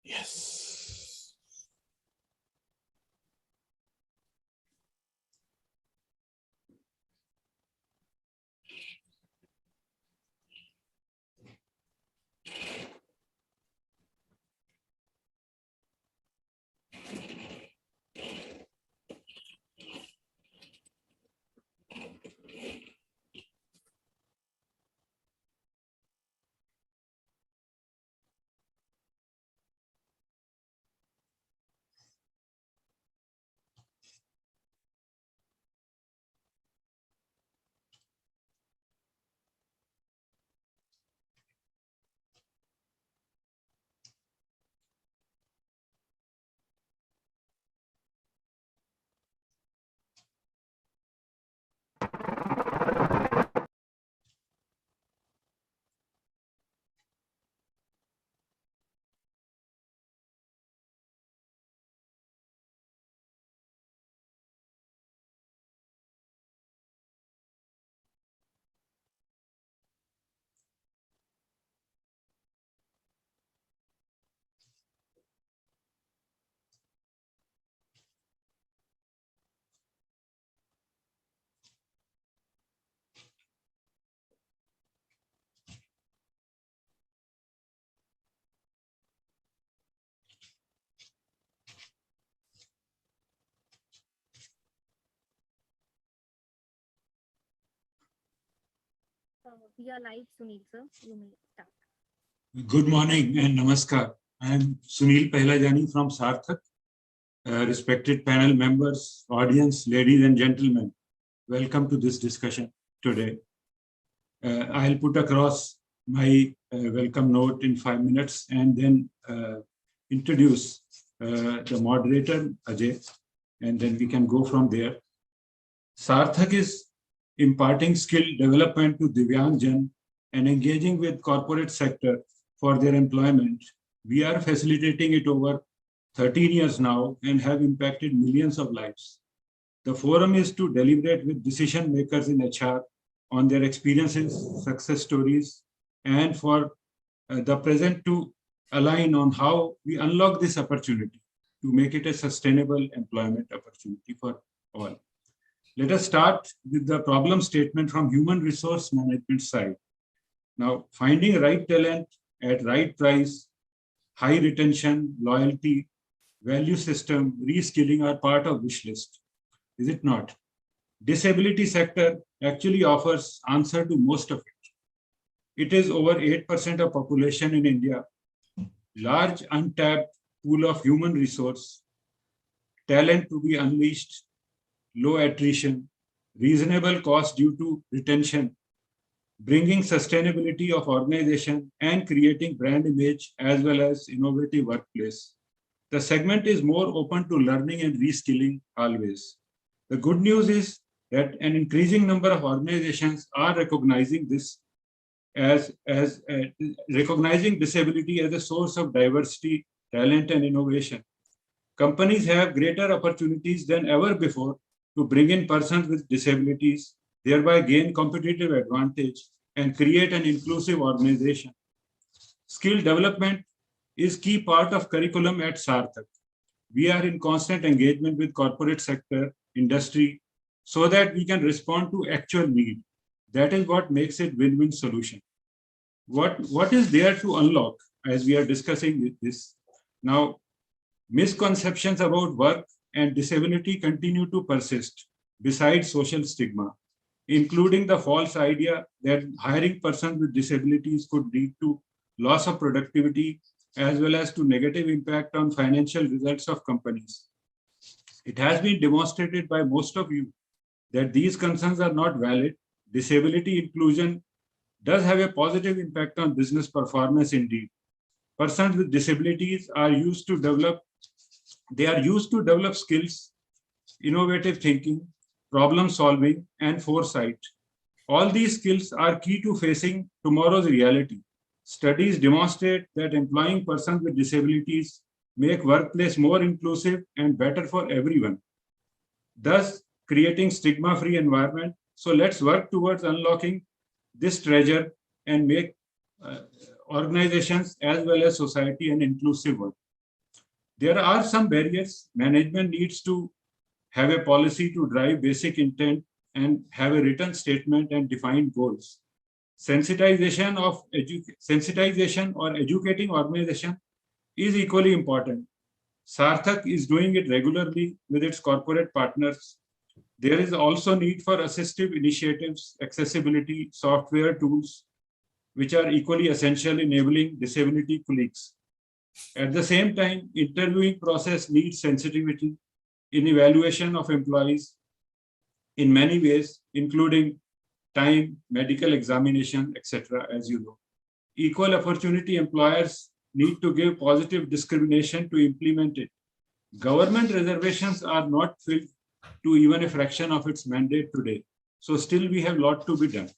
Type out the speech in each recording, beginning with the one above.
Yes. We are live, Sunil sir. You may start. Good morning and namaskar. I am Sunil Pehlajani from Sarthak. Respected panel members, audience, ladies and gentlemen, welcome to this discussion today. I'll put across my welcome note in 5 minutes and then introduce the moderator, Ajay, and then we can go from there. Sarthak is imparting skill development to Divyangjan and engaging with corporate sector for their employment. We are facilitating it over 13 years now and have impacted millions of lives. The forum is to deliberate with decision makers in HR on their experiences, success stories, and for the present to align on how we unlock this opportunity to make it a sustainable employment opportunity for all. Let us start with the problem statement from human resource management side. Now, finding right talent at right price, high retention, loyalty, value system, reskilling are part of wish list. Is it not? Disability sector actually offers answer to most of it. It is over 8% of population in India, large untapped pool of human resource, talent to be unleashed, low attrition, reasonable cost due to retention, bringing sustainability of organization and creating brand image as well as innovative workplace. The segment is more open to learning and reskilling always. The good news is that an increasing number of organizations are recognizing this as recognizing disability as a source of diversity, talent, and innovation. Companies have greater opportunities than ever before to bring in persons with disabilities, thereby gain competitive advantage and create an inclusive organization. Skill development is key part of curriculum at Sarthak. We are in constant engagement with corporate sector, industry, so that we can respond to actual need. That is what makes it win-win solution. What is there to unlock as we are discussing this? Now, misconceptions about work and disability continue to persist besides social stigma, including the false idea that hiring persons with disabilities could lead to loss of productivity as well as to negative impact on financial results of companies. It has been demonstrated by most of you that these concerns are not valid. Disability inclusion does have a positive impact on business performance indeed. Persons with disabilities are used to develop skills, innovative thinking, problem solving, and foresight. All these skills are key to facing tomorrow's reality. Studies demonstrate that employing persons with disabilities make workplace more inclusive and better for everyone, thus creating stigma-free environment. So let's work towards unlocking this treasure and make organizations as well as society an inclusive one. There are some barriers. Management needs to have a policy to drive basic intent and have a written statement and defined goals. Sensitization or educating organization is equally important. Sarthak is doing it regularly with its corporate partners. There is also need for assistive initiatives, accessibility, software tools, which are equally essential in enabling disability colleagues. At the same time, interviewing process needs sensitivity in evaluation of employees in many ways, including time, medical examination, etc., as you know. Equal opportunity employers need to give positive discrimination to implement it. Government reservations are not filled to even a fraction of its mandate today. So still we have a lot to be done.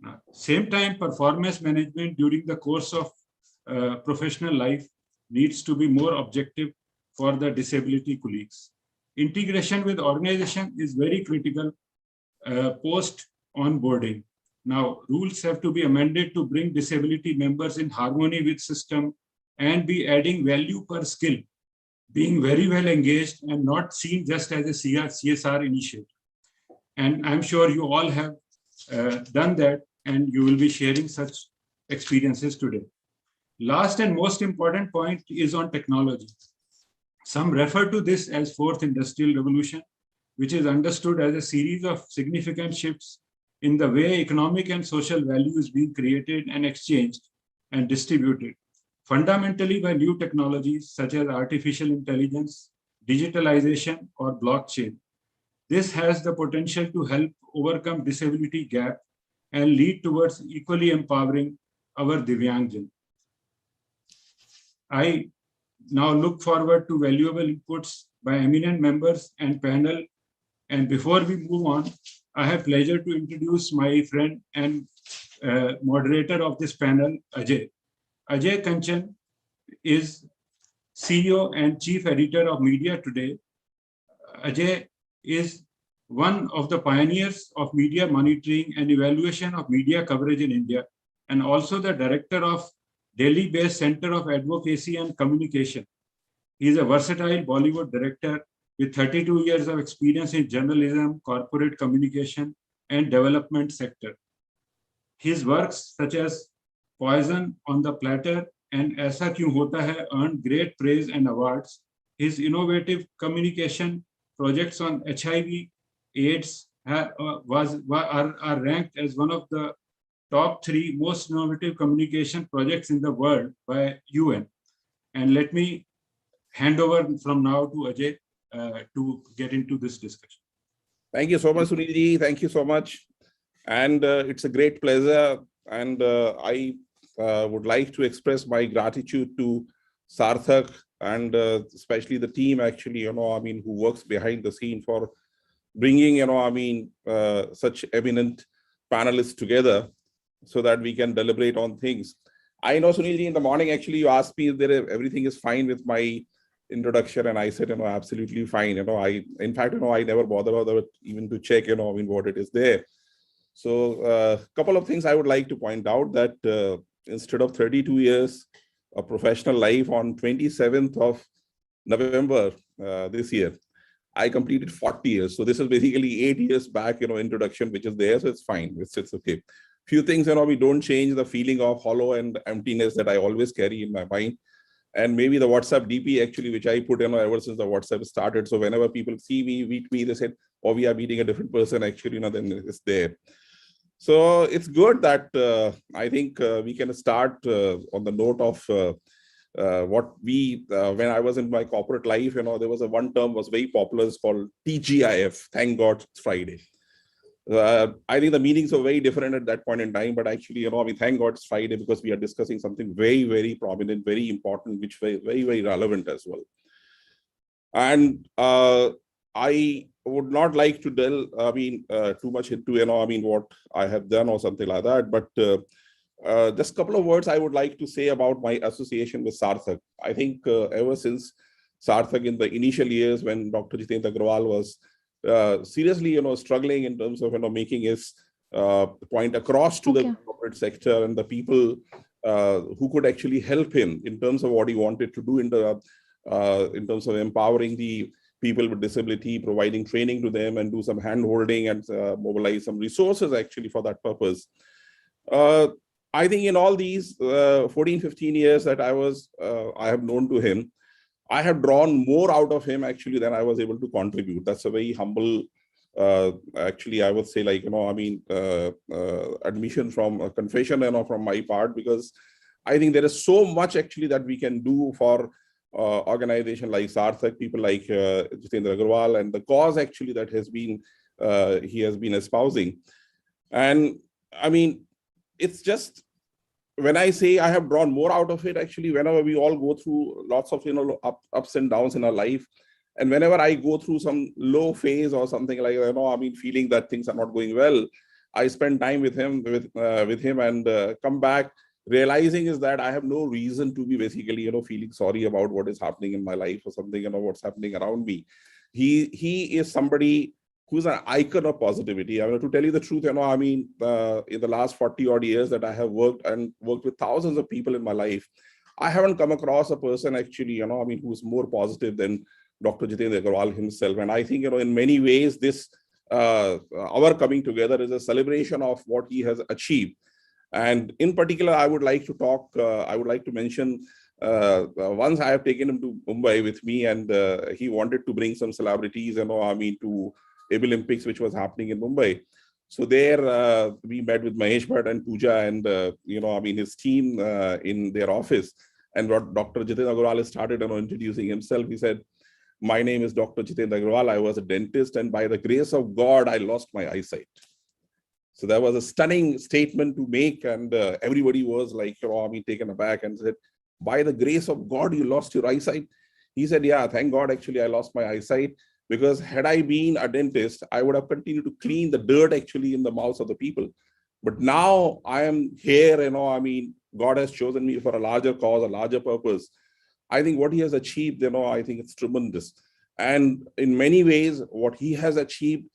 Now, same time, performance management during the course of professional life needs to be more objective for the disability colleagues. Integration with organization is very critical post onboarding. Now, rules have to be amended to bring disability members in harmony with system and be adding value per skill, being very well engaged and not seen just as a CSR initiative. And I'm sure you all have done that, and you will be sharing such experiences today. Last and most important point is on technology. Some refer to this as fourth industrial revolution, which is understood as a series of significant shifts in the way economic and social value is being created and exchanged and distributed, fundamentally by new technologies such as artificial intelligence, digitalization, or blockchain. This has the potential to help overcome disability gap and lead towards equally empowering our Divyangjan. I now look forward to valuable inputs by eminent members and panel. And before we move on, I have pleasure to introduce my friend and moderator of this panel, Ajay. Ajay Kanchan is CEO and Chief Editor of Media Today. Ajay is one of the pioneers of media monitoring and evaluation of media coverage in India, and also the director of Delhi-based Center of Advocacy and Communication. He is a versatile Bollywood director with 32 years of experience in journalism, corporate communication, and development sector. His works such as Poison on the Platter and Aisa Kyun Hota Hai earned great praise and awards. His innovative communication projects on HIV, AIDS are ranked as one of the top 3 most innovative communication projects in the world by UN. And let me hand over from now to Ajay to get into this discussion. Thank you so much, Sunilji. Thank you so much. And it's a great pleasure. And I would like to express my gratitude to Sarthak and especially the team, actually, who works behind the scene for bringing, such eminent panelists together so that we can deliberate on things. I know, Sunilji, in the morning, actually, you asked me if everything is fine with my introduction, and I said, absolutely fine. In fact, I never bother even to check, what it is there. So a couple of things I would like to point out that instead of 32 years of professional life, on 27th of November this year, I completed 40 years. So this is basically 8 years back, introduction, which is there. So it's fine. It's okay. Few things, we don't change the feeling of hollow and emptiness that I always carry in my mind. And maybe the WhatsApp DP, actually, which I put, ever since the WhatsApp started. So whenever people see me, meet me, they said, oh, we are meeting a different person, actually, then it's there. So it's good that I think we can start on the note of what we, when I was in my corporate life, there was one term was very popular, it's called TGIF, thank God it's Friday. I think the meanings are very different at that point in time, but actually, thank God it's Friday because we are discussing something very, very prominent, very important, which very, very relevant as well. And I would not like to delve, too much into, what I have done or something like that. But just a couple of words I would like to say about my association with Sarthak. I think ever since Sarthak in the initial years when Dr. Jitendra Agarwal was seriously, struggling in terms of, making his point across to the corporate sector and the people who could actually help him in terms of what he wanted to do in terms of empowering the people with disability, providing training to them and do some hand holding and mobilize some resources actually for that purpose. I think in all these 14, 15 years that I have known to him, I have drawn more out of him actually than I was able to contribute. That's a very humble, actually, I would say, like, admission from a confession, from my part, because I think there is so much actually that we can do for organization like Sarthak, people like Jitendra Agarwal, and the cause actually that has been he has been espousing. And I mean, it's just, when I say I have drawn more out of it, actually, whenever we all go through lots of, ups and downs in our life, and whenever I go through some low phase or something like, feeling that things are not going well, I spend time with him, and come back realizing is that I have no reason to be basically, feeling sorry about what is happening in my life or something, what's happening around me. He is somebody who's an icon of positivity. I mean, to tell you the truth, in the last 40 odd years that I have worked with thousands of people in my life, I haven't come across a person actually, who's more positive than Dr. Jitendra Agarwal himself. And I think, in many ways, this, our coming together is a celebration of what he has achieved. And in particular, I would like to mention, once I have taken him to Mumbai with me, and he wanted to bring some celebrities, to Abilympics, which was happening in Mumbai. So there we met with Mahesh Bhatt and Pooja and, his team in their office. And what Dr. Jitendra Agarwal started, introducing himself. He said, "My name is Dr. Jitendra Agarwal. I was a dentist, and by the grace of God, I lost my eyesight." So that was a stunning statement to make. And everybody was like, taken aback and said, "By the grace of God, you lost your eyesight?" He said, "Yeah, thank God, actually, I lost my eyesight. Because had I been a dentist, I would have continued to clean the dirt actually in the mouths of the people. But now I am here, God has chosen me for a larger cause, a larger purpose." I think what he has achieved, I think it's tremendous. And in many ways, what he has achieved,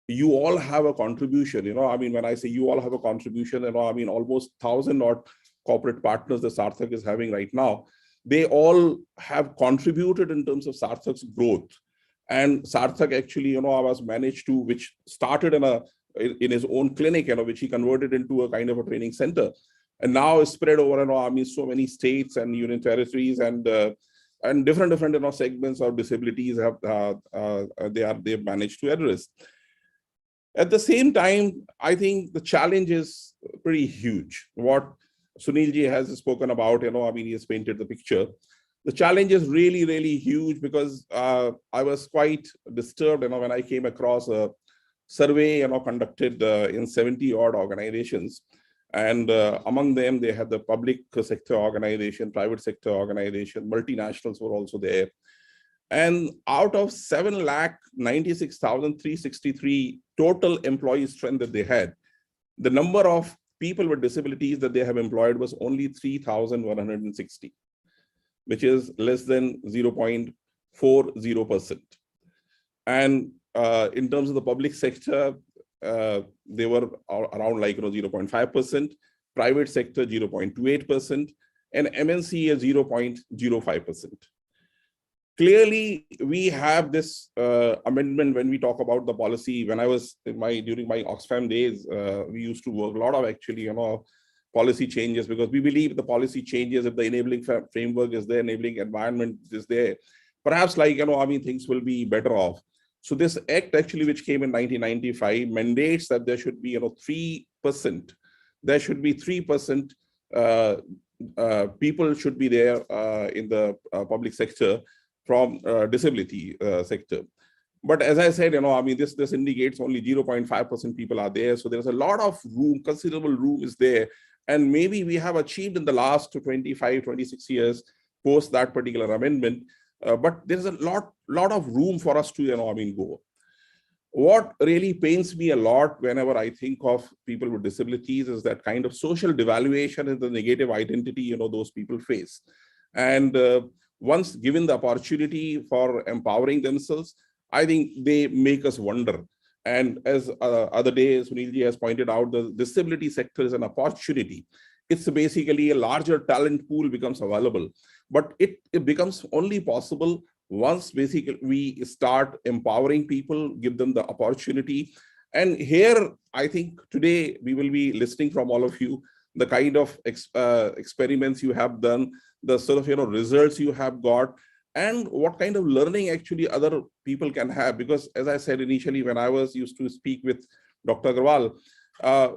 you all have a contribution. When I say you all have a contribution, almost 1,000 odd corporate partners that Sarthak is having right now, they all have contributed in terms of Sarthak's growth. And Sarthak actually, was managed to, which started in his own clinic, which he converted into a kind of a training center, and now is spread over, so many states and union territories, and different segments of disabilities they've managed to address. At the same time, I think the challenge is pretty huge. What Sunilji has spoken about, he has painted the picture. The challenge is really, really huge, because I was quite disturbed, when I came across a survey, conducted in 70 odd organizations. And among them, they had the public sector organization, private sector organization, multinationals were also there. And out of 7,96,363 total employee strength that they had, the number of people with disabilities that they have employed was only 3,160. which is less than 0.40%. And in terms of the public sector, they were around 0.5%, private sector 0.28%, and MNC is 0.05%. Clearly, we have this amendment when we talk about the policy. When I was during my Oxfam days, we used to work a lot of actually, policy changes, because we believe the policy changes, if the enabling framework is there, enabling environment is there, perhaps things will be better off. So this act actually, which came in 1995, mandates that there should be 3%. There should be 3% people should be there in the public sector from disability sector. But as I said, this indicates only 0.5% people are there. So there's a lot of room, considerable room is there. And maybe we have achieved in the last 25, 26 years post that particular amendment. But there's a lot of room for us to, go. what really pains me a lot whenever I think of people with disabilities is that kind of social devaluation and the negative identity, those people face. And once given the opportunity for empowering themselves, I think they make us wonder. And as other day, Sunilji has pointed out, the disability sector is an opportunity. It's basically a larger talent pool becomes available, but it becomes only possible once basically we start empowering people, give them the opportunity. And here, I think today we will be listening from all of you, the kind of experiments you have done, the sort of results you have got, and what kind of learning actually other people can have. Because as I said initially, when I used to speak with Dr. Agarwal,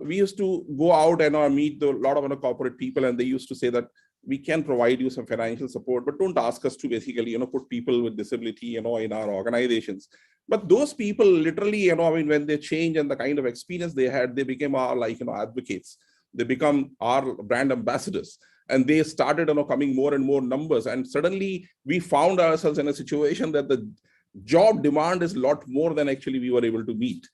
we used to go out and meet a lot of corporate people, and they used to say that we can provide you some financial support, but don't ask us to basically, put people with disability, in our organizations. But those people literally, when they change and the kind of experience they had, they became our advocates. They become our brand ambassadors, and they started, coming more and more numbers. And suddenly we found ourselves in a situation that the job demand is a lot more than actually we were able to meet.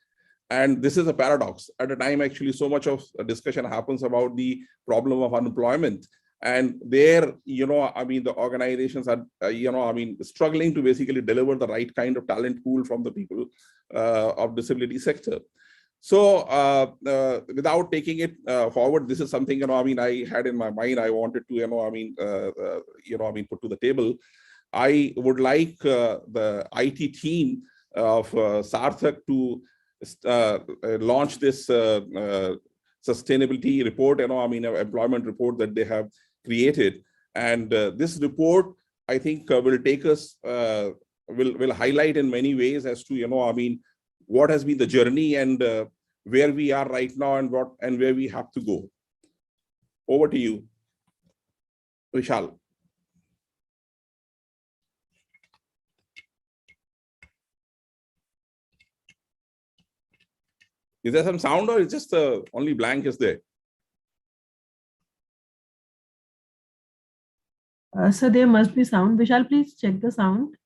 And this is a paradox. At a time, actually, so much of discussion happens about the problem of unemployment. And there, the organizations are, struggling to basically deliver the right kind of talent pool from the people of disability sector. So without taking it forward, this is something, I had in my mind, I wanted to, put to the table. I would like the IT team of Sarthak to launch this sustainability report, employment report that they have created. And this report, I think, will take us, will highlight in many ways as to, what has been the journey and where we are right now and where we have to go. Over to you, Vishal. Is there some sound, or is just only blank is there? So there must be sound. Vishal, please check the sound.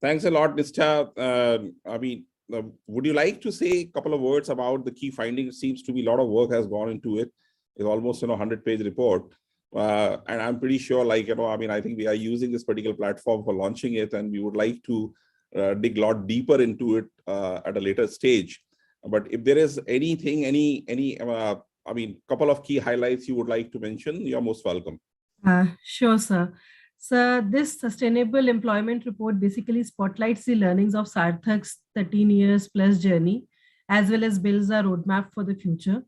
Thanks a lot, Nishtha. Would you like to say a couple of words about the key findings? It seems to be a lot of work has gone into it. It's almost 100-page report. And I'm pretty sure, I think we are using this particular platform for launching it, and we would like to dig a lot deeper into it at a later stage. But if there is anything, couple of key highlights you would like to mention, you're most welcome. Sure, sir. So this sustainable employment report basically spotlights the learnings of Sarthak's 13 years plus journey, as well as builds a roadmap for the future.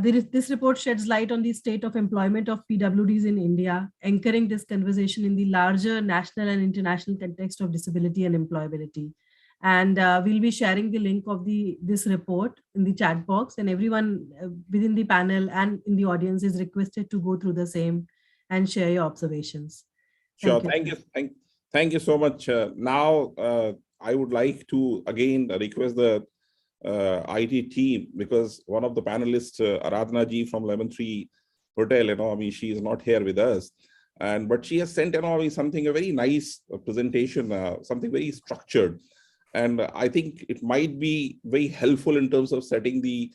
This report sheds light on the state of employment of PWDs in India, anchoring this conversation in the larger national and international context of disability and employability. And we'll be sharing the link of this report in the chat box, and everyone within the panel and in the audience is requested to go through the same and share your observations. Sure, thank you so much. Now, I would like to again request the IT team, because one of the panelists, Aradhana ji from Lemon Tree Hotel, she is not here with us, but she has sent something, a very nice presentation, something very structured, and I think it might be very helpful in terms of setting the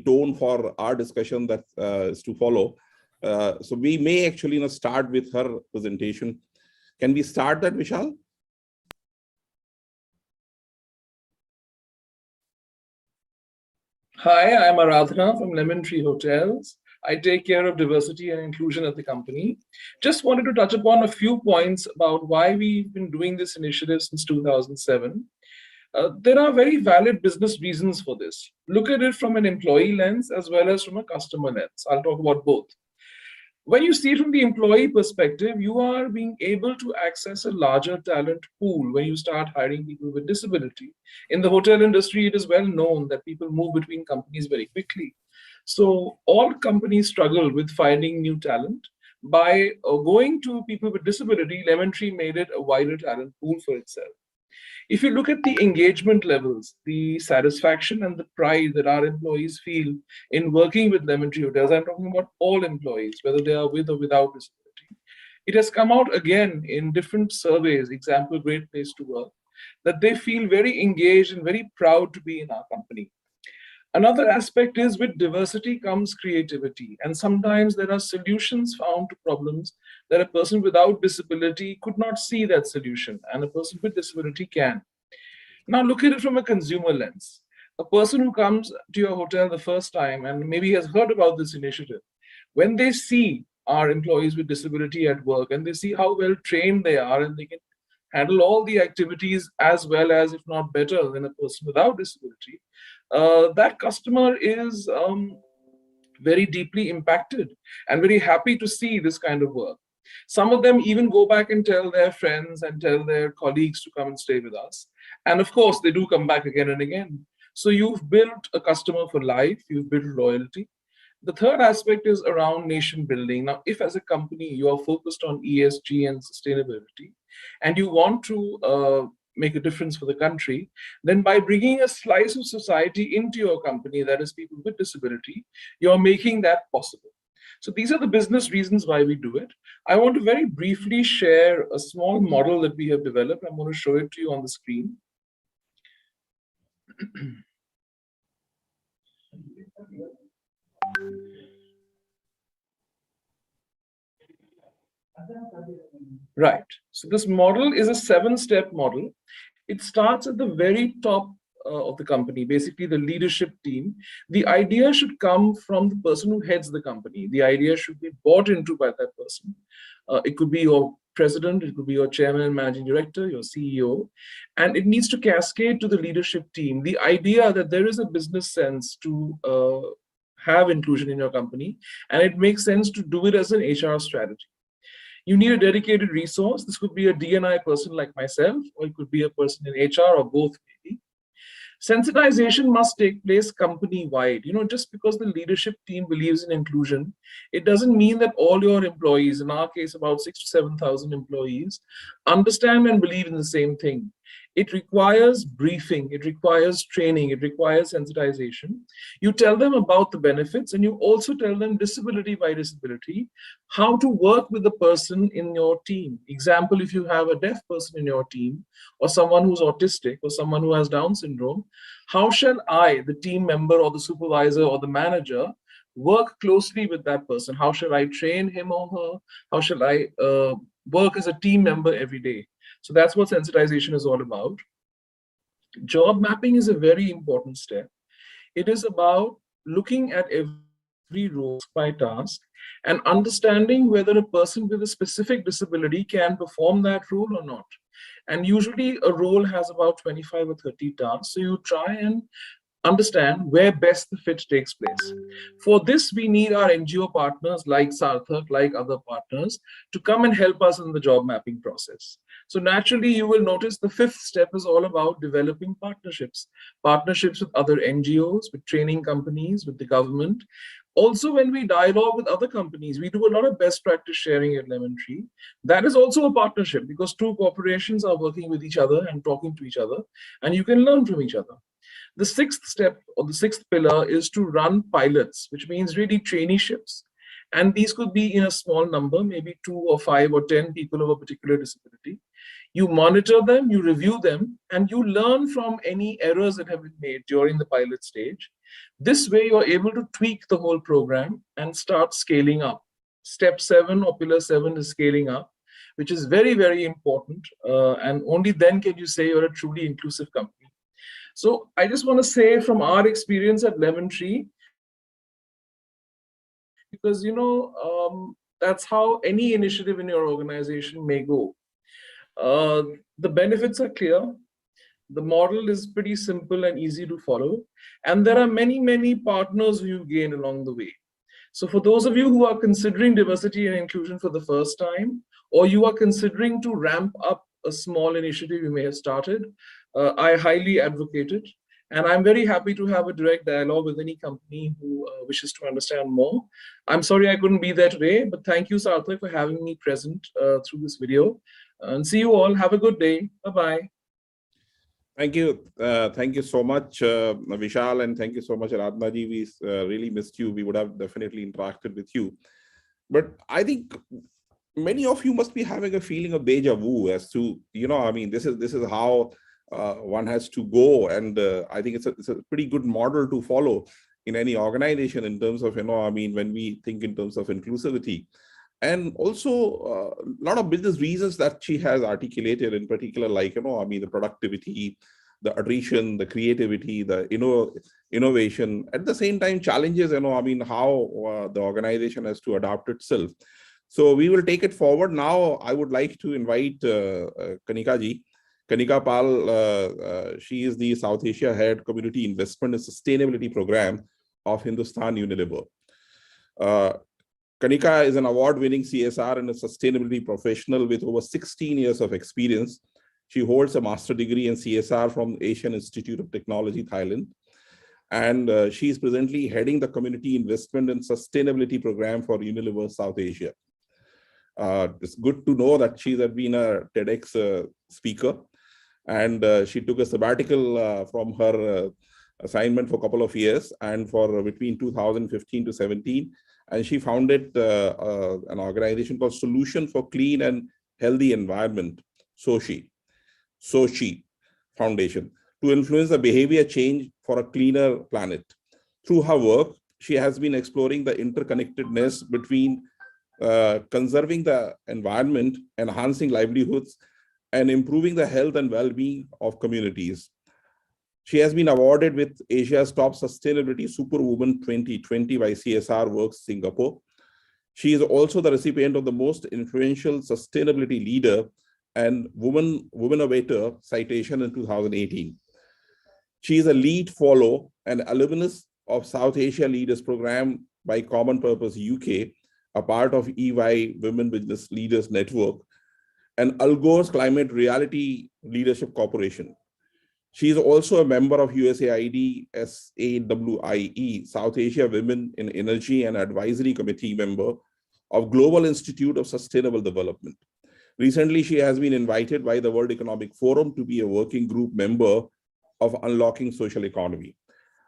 tone for our discussion that is to follow. So we may actually start with her presentation. Can we start that, Vishal? Hi, I'm Aradhana from Lemon Tree Hotels. I take care of diversity and inclusion at the company. Just wanted to touch upon a few points about why we've been doing this initiative since 2007. There are very valid business reasons for this. Look at it from an employee lens as well as from a customer lens. I'll talk about both. When you see it from the employee perspective, you are being able to access a larger talent pool when you start hiring people with disability. In the hotel industry, it is well known that people move between companies very quickly. So all companies struggle with finding new talent. By going to people with disability, Lemon Tree made it a wider talent pool for itself. If you look at the engagement levels, the satisfaction and the pride that our employees feel in working with Lemon Tree Hotels, I'm talking about all employees, whether they are with or without disability, it has come out again in different surveys, example, Great Place to Work, that they feel very engaged and very proud to be in our company. Another aspect is with diversity comes creativity, and sometimes there are solutions found to problems that a person without disability could not see that solution, and a person with disability can. Now look at it from a consumer lens. A person who comes to your hotel the first time and maybe has heard about this initiative, when they see our employees with disability at work and they see how well trained they are and they can handle all the activities as well as, if not better, than a person without disability, that customer is very deeply impacted and very happy to see this kind of work. Some of them even go back and tell their friends and tell their colleagues to come and stay with us. And of course, they do come back again and again. So you've built a customer for life, you've built loyalty. The third aspect is around nation building. Now, if as a company you are focused on ESG and sustainability, and you want to make a difference for the country, then by bringing a slice of society into your company, that is people with disability, you're making that possible. So these are the business reasons why we do it. I want to very briefly share a small model that we have developed. I'm going to show it to you on the screen. Right. So this model is a 7-step model. It starts at the very top of the company, basically the leadership team. The idea should come from the person who heads the company. The idea should be bought into by that person. It could be your president, it could be your chairman and managing director, your CEO, and it needs to cascade to the leadership team. The idea that there is a business sense to have inclusion in your company, and it makes sense to do it as an HR strategy. You need a dedicated resource. This could be a D&I person like myself, or it could be a person in HR, or both maybe. Sensitization must take place company-wide. Just because the leadership team believes in inclusion, it doesn't mean that all your employees, in our case about 6,000 to 7,000 employees, understand and believe in the same thing. It requires briefing, it requires training, it requires sensitization. You tell them about the benefits, and you also tell them disability by disability, how to work with the person in your team. Example, if you have a deaf person in your team, or someone who's autistic, or someone who has Down syndrome, how shall I, the team member or the supervisor or the manager, work closely with that person? How shall I train him or her? How shall I work as a team member every day? So that's what sensitization is all about. Job mapping is a very important step. It is about looking at every role by task and understanding whether a person with a specific disability can perform that role or not. And usually a role has about 25 or 30 tasks. So you try and understand where best the fit takes place. For this, we need our NGO partners like Sarthak, like other partners, to come and help us in the job mapping process. So naturally, you will notice the fifth step is all about developing partnerships. Partnerships with other NGOs, with training companies, with the government. Also, when we dialogue with other companies, we do a lot of best practice sharing at Lemon Tree. That is also a partnership because two corporations are working with each other and talking to each other, and you can learn from each other. The sixth step or the sixth pillar is to run pilots, which means really traineeships. And these could be in a small number, maybe 2 or 5 or 10 people of a particular disability. You monitor them, you review them, and you learn from any errors that have been made during the pilot stage. This way, you're able to tweak the whole program and start scaling up. Step 7 or pillar 7 is scaling up, which is very, very important. And only then can you say you're a truly inclusive company. So I just want to say from our experience at Lemon Tree, because that's how any initiative in your organization may go. The benefits are clear. The model is pretty simple and easy to follow. And there are many, many partners who you gain along the way. So for those of you who are considering diversity and inclusion for the first time, or you are considering to ramp up a small initiative you may have started, I highly advocate it. And I'm very happy to have a direct dialogue with any company who wishes to understand more. I'm sorry I couldn't be there today, but thank you, Sarthak, for having me present through this video. And see you all. Have a good day. Bye-bye. Thank you. Thank you so much, Vishal, and thank you so much, Aradhana ji. We really missed you. We would have definitely interacted with you. But I think many of you must be having a feeling of deja vu as to, this is how one has to go. And I think it's a pretty good model to follow in any organization in terms of, when we think in terms of inclusivity. And also a lot of business reasons that she has articulated in particular, like, the productivity, the attrition, the creativity, the innovation, at the same time challenges, how the organization has to adapt itself. So we will take it forward. Now, I would like to invite Kanika ji. Kanika Pal, she is the South Asia Head Community Investment and Sustainability Program of Hindustan Unilever. Kanika is an award-winning CSR and a sustainability professional with over 16 years of experience. She holds a master's degree in CSR from Asian Institute of Technology, Thailand. And she is presently heading the Community Investment and Sustainability Program for Unilever South Asia. It's good to know that she has been a TEDx speaker. And she took a sabbatical from her assignment for a couple of years and for between 2015 to 17. And she founded an organization called Solution for Clean and Healthy Environment, SOCHI Foundation, to influence the behavior change for a cleaner planet. Through her work, she has been exploring the interconnectedness between conserving the environment, enhancing livelihoods, and improving the health and well-being of communities. She has been awarded with Asia's Top Sustainability Superwoman 2020 by CSR Works Singapore. She is also the recipient of the Most Influential Sustainability Leader and Woman Innovator citation in 2018. She is a lead follow and alumnus of South Asia Leaders Program by Common Purpose UK, a part of EY Women Business Leaders Network, and Al Gore's Climate Reality Leadership Corporation. She is also a member of USAID SAWIE, South Asia Women in Energy and Advisory Committee member of Global Institute of Sustainable Development. Recently, she has been invited by the World Economic Forum to be a working group member of Unlocking Social Economy.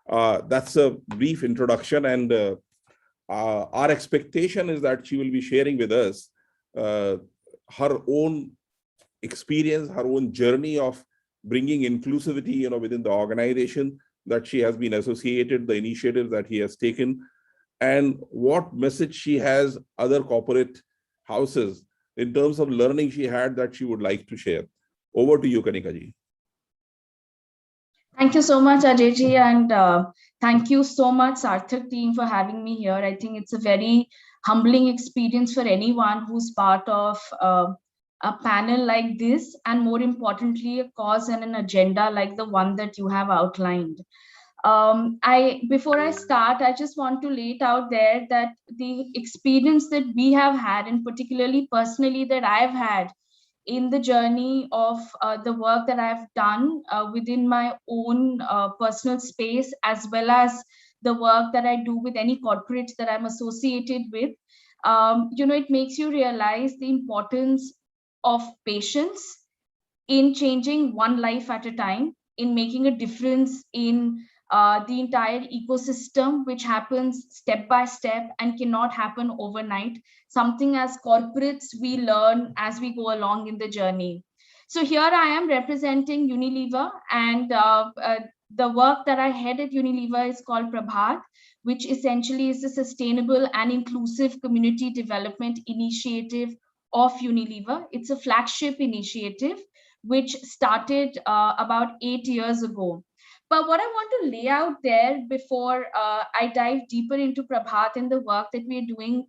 That's a brief introduction, and our expectation is that she will be sharing with us her own experience, her own journey of bringing inclusivity, within the organization that she has been associated, the initiatives that he has taken, and what message she has other corporate houses in terms of learning she had that she would like to share. Over to you, Kanika ji. Thank you so much, Ajay-ji, and thank you so much, Sarthak team, for having me here. I think it's a very humbling experience for anyone who's part of a panel like this, and more importantly, a cause and an agenda like the one that you have outlined. Before I start, I just want to lay it out there that the experience that we have had, and particularly personally that I've had in the journey of the work that I've done within my own personal space, as well as the work that I do with any corporates that I'm associated with, it makes you realize the importance of patience in changing one life at a time, in making a difference in the entire ecosystem, which happens step by step and cannot happen overnight. Something as corporates we learn as we go along in the journey. So here I am representing Unilever, and the work that I head at Unilever is called Prabhat, which essentially is a sustainable and inclusive community development initiative of Unilever. It's a flagship initiative which started about 8 years ago. But what I want to lay out there before I dive deeper into Prabhat and the work that we're doing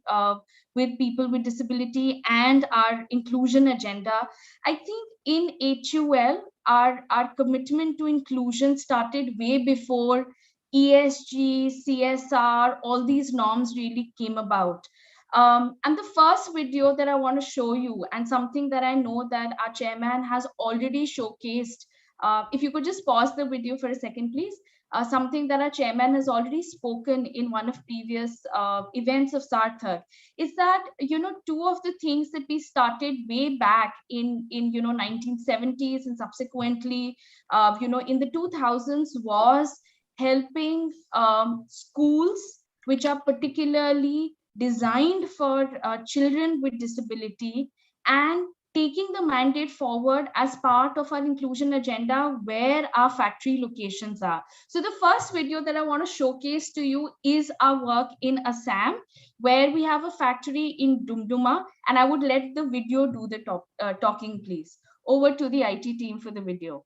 with people with disability and our inclusion agenda, I think in HUL, our commitment to inclusion started way before ESG, CSR, all these norms really came about. And the first video that I want to show you, and something that I know that our chairman has already showcased, if you could just pause the video for a second, please. Something that our chairman has already spoken in one of previous events of Sarthak is that, two of the things that we started way back in 1970s and subsequently, in the 2000s was helping schools which are particularly designed for children with disability, and taking the mandate forward as part of our inclusion agenda where our factory locations are. So the first video that I want to showcase to you is our work in Assam, where we have a factory in Dumduma, and I would let the video do the talking, please. Over to the IT team for the video.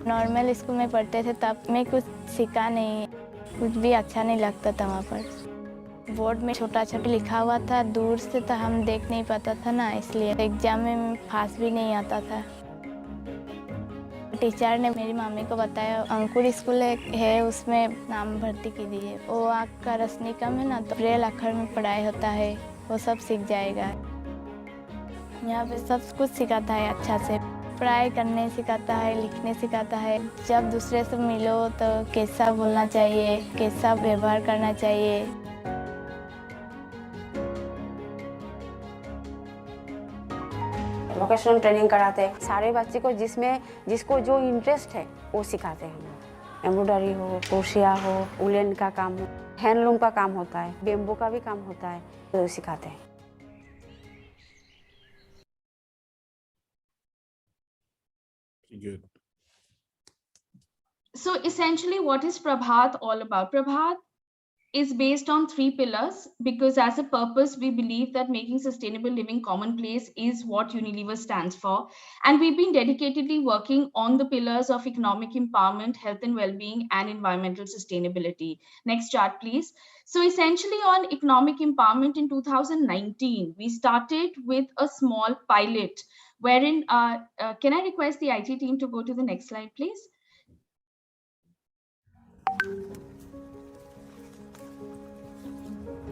Normal school में पढ़ते थे तब मैं कुछ सीखा नहीं, कुछ भी अच्छा नहीं लगता था वहाँ पर। बोर्ड में छोटा छोटा लिखा हुआ था, दूर से तो हम देख नहीं पाता था ना, इसलिए एग्जाम में पास भी नहीं आता था। टीचर ने मेरी मम्मी को बताया अंकुर स्कूल है, उसमें नाम भर्ती कीजिए। वो आँख का रसनी कम है ना, तो ब्रेल अक्षर में पढ़ाई होता है, वो सब सीख जाएगा। यहाँ पे सब कुछ सिखाता है अच्छा से, पढ़ाई करने सिखाता है, लिखने सिखाता है। जब दूसरे से मिलो तो कैसा बोलना चाहिए, कैसा व्यवहार करना चाहिए। वोकेशनल ट्रेनिंग कराते हैं, सारे बच्चे को जिसको जो इंटरेस्ट है वो सिखाते हैं हम। एम्ब्रॉयडरी हो, क्रोशिया हो, उलेन का काम हो, हैंडलूम का काम होता है, बेम्बू का भी काम होता है, तो सिखाते हैं। Good. So essentially, what is Prabhat all about? Prabhat is based on 3 pillars, because as a purpose, we believe that making sustainable living commonplace is what Unilever stands for. And we've been dedicatedly working on the pillars of economic empowerment, health and well-being, and environmental sustainability. Next chart, please. So essentially on economic empowerment in 2019, we started with a small pilot wherein, can I request the IT team to go to the next slide, please?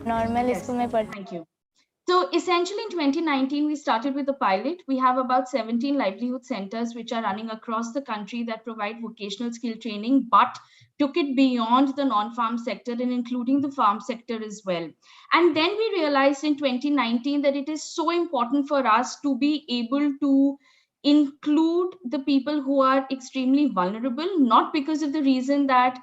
Normal school में पढ़। Thank you. So essentially in 2019, we started with a pilot. We have about 17 livelihood centers which are running across the country that provide vocational skill training, but took it beyond the non-farm sector and including the farm sector as well. And then we realized in 2019 that it is so important for us to be able to include the people who are extremely vulnerable, not because of the reason that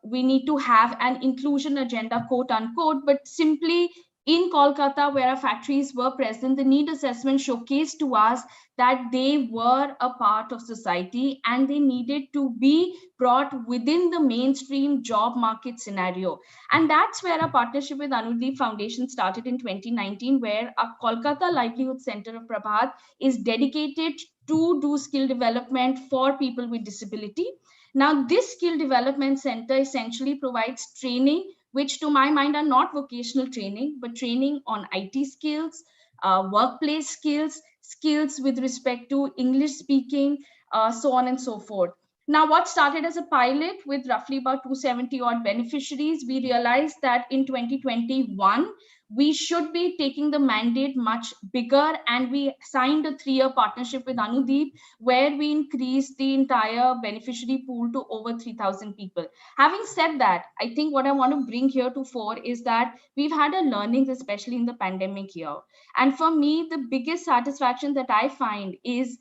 we need to have an inclusion agenda, quote unquote, but simply in Kolkata, where our factories were present, the need assessment showcased to us that they were a part of society and they needed to be brought within the mainstream job market scenario. And that's where our partnership with Anudeep Foundation started in 2019, where our Kolkata Livelihood Center of Prabhat is dedicated to do skill development for people with disability. Now, this skill development center essentially provides training, which to my mind are not vocational training, but training on IT skills, workplace skills, skills with respect to English speaking, so on and so forth. Now, what started as a pilot with roughly about 270 odd beneficiaries, we realized that in 2021, we should be taking the mandate much bigger, and we signed a 3-year partnership with Anudeep, where we increased the entire beneficiary pool to over 3,000 people. Having said that, I think what I want to bring here to fore is that we've had a learnings, especially in the pandemic year. And for me, the biggest satisfaction that I find is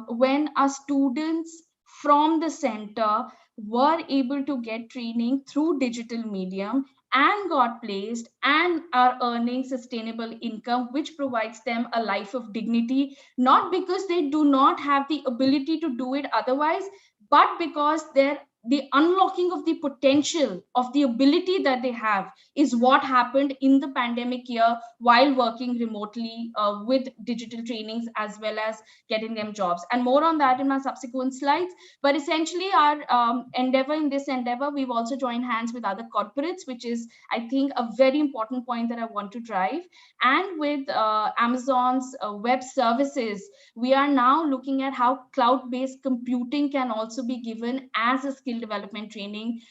when our students from the center were able to get training through digital medium and got placed and are earning sustainable income, which provides them a life of dignity, not because they do not have the ability to do it otherwise, but because the unlocking of the potential of the ability that they have is what happened in the pandemic year while working remotely with digital trainings, as well as getting them jobs. And more on that in my subsequent slides. But essentially our endeavor in this endeavor, we've also joined hands with other corporates, which is, I think, a very important point that I want to drive. And with Amazon's web services, we are now looking at how cloud-based computing can also be given as a skill development training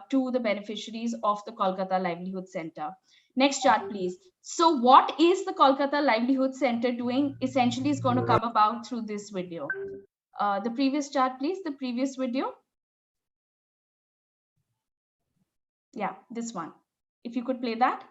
to the beneficiaries of the Kolkata Livelihood Center. Next chart, please. So what is the Kolkata Livelihood Center doing? Essentially, is going to come about through this video. The previous chart, please, the previous video. Yeah, this one. If you could play that.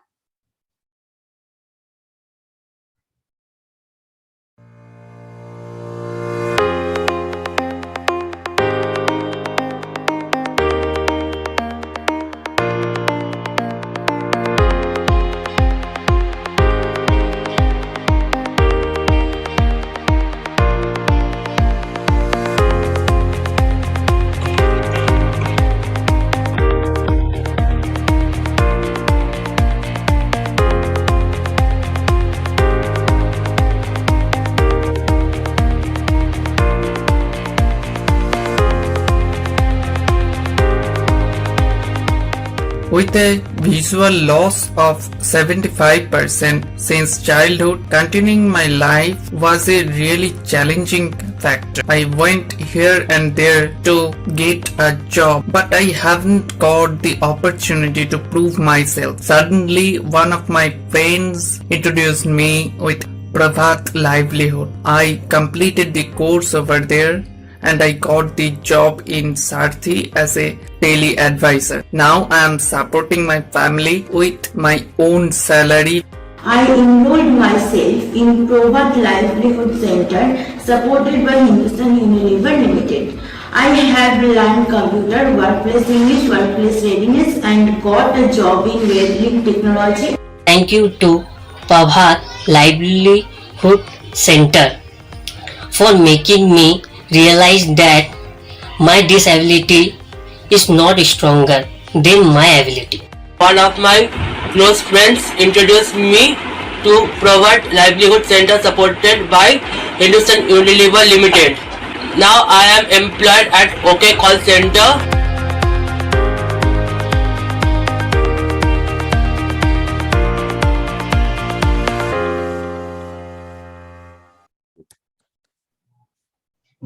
With a visual loss of 75% since childhood, continuing my life was a really challenging factor. I went here and there to get a job, but I haven't got the opportunity to prove myself. Suddenly, one of my friends introduced me with Prabhat Livelihood. I completed the course over there and I got the job in Sarthak as a daily advisor. Now I am supporting my family with my own salary. I enrolled myself in Prabhat Livelihood Center supported by Hindustan Unilever Limited. I have learned computer, workplace English, workplace readiness and got a job in welding technology. Thank you to Prabhat Livelihood Center for making me realize that my disability is not stronger than my ability. One of my close friends introduced me to Prabhat Livelihood Center supported by Hindustan Unilever Limited. Now I am employed at OK Call Center.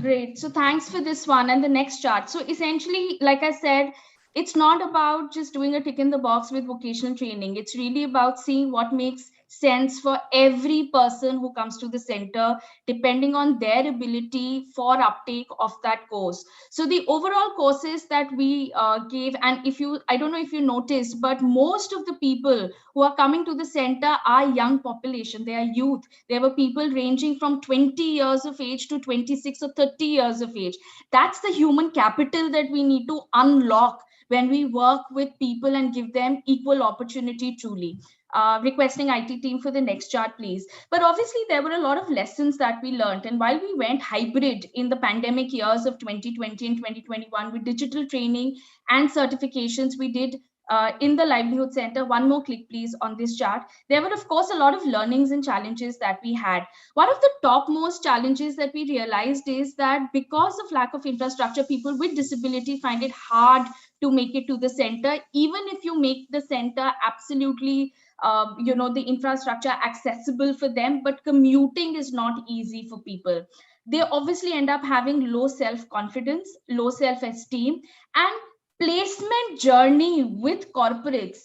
Great. So thanks for this one. And the next chart. So essentially, like I said, it's not about just doing a tick in the box with vocational training. It's really about seeing what makes sense for every person who comes to the center, depending on their ability for uptake of that course. So the overall courses that we gave, and I don't know if you noticed, but most of the people who are coming to the center are young population. They are youth. There were people ranging from 20 years of age to 26 or 30 years of age. That's the human capital that we need to unlock when we work with people and give them equal opportunity truly. Requesting IT team for the next chart, please. But obviously, there were a lot of lessons that we learned. And while we went hybrid in the pandemic years of 2020 and 2021 with digital training and certifications, we did in the Livelihood Center. One more click, please, on this chart. There were, of course, a lot of learnings and challenges that we had. One of the topmost challenges that we realized is that because of lack of infrastructure, people with disability find it hard to make it to the center, even if you make the center absolutely the infrastructure accessible for them, but commuting is not easy for people. They obviously end up having low self-confidence, low self-esteem, and placement journey with corporates.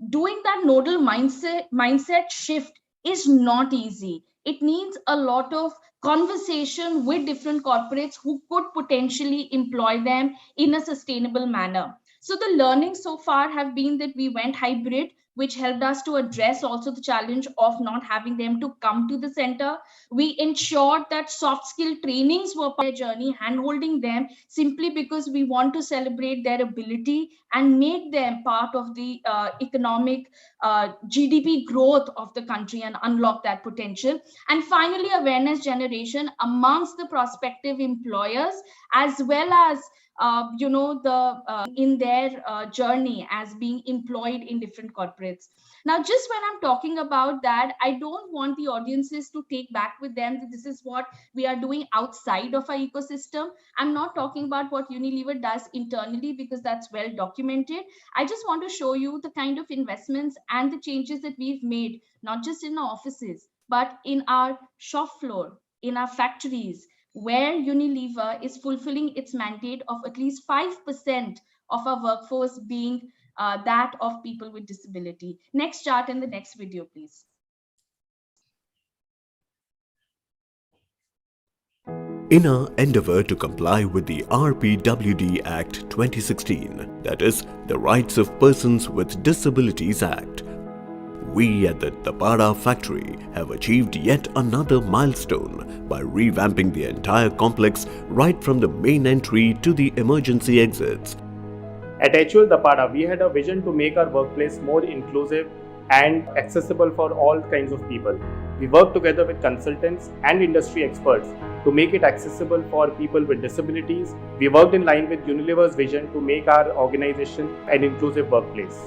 Doing that nodal mindset shift is not easy. It needs a lot of conversation with different corporates who could potentially employ them in a sustainable manner. So the learnings so far have been that we went hybrid, which helped us to address also the challenge of not having them to come to the center. We ensured that soft skill trainings were part of their journey, hand-holding them simply because we want to celebrate their ability and make them part of the economic GDP growth of the country and unlock that potential. And finally, awareness generation amongst the prospective employers, as well as in their journey as being employed in different corporates. Now, just when I'm talking about that, I don't want the audiences to take back with them that this is what we are doing outside of our ecosystem. I'm not talking about what Unilever does internally because that's well documented. I just want to show you the kind of investments and the changes that we've made, not just in our offices, but in our shop floor, in our factories, where Unilever is fulfilling its mandate of at least 5% of our workforce being that of people with disability. Next chart and the next video, please. In our endeavor to comply with the RPWD Act 2016, that is, the Rights of Persons with Disabilities Act, we at the Tapada factory have achieved yet another milestone by revamping the entire complex right from the main entry to the emergency exits. At HUL Tapada, we had a vision to make our workplace more inclusive and accessible for all kinds of people. We worked together with consultants and industry experts to make it accessible for people with disabilities. We worked in line with Unilever's vision to make our organization an inclusive workplace.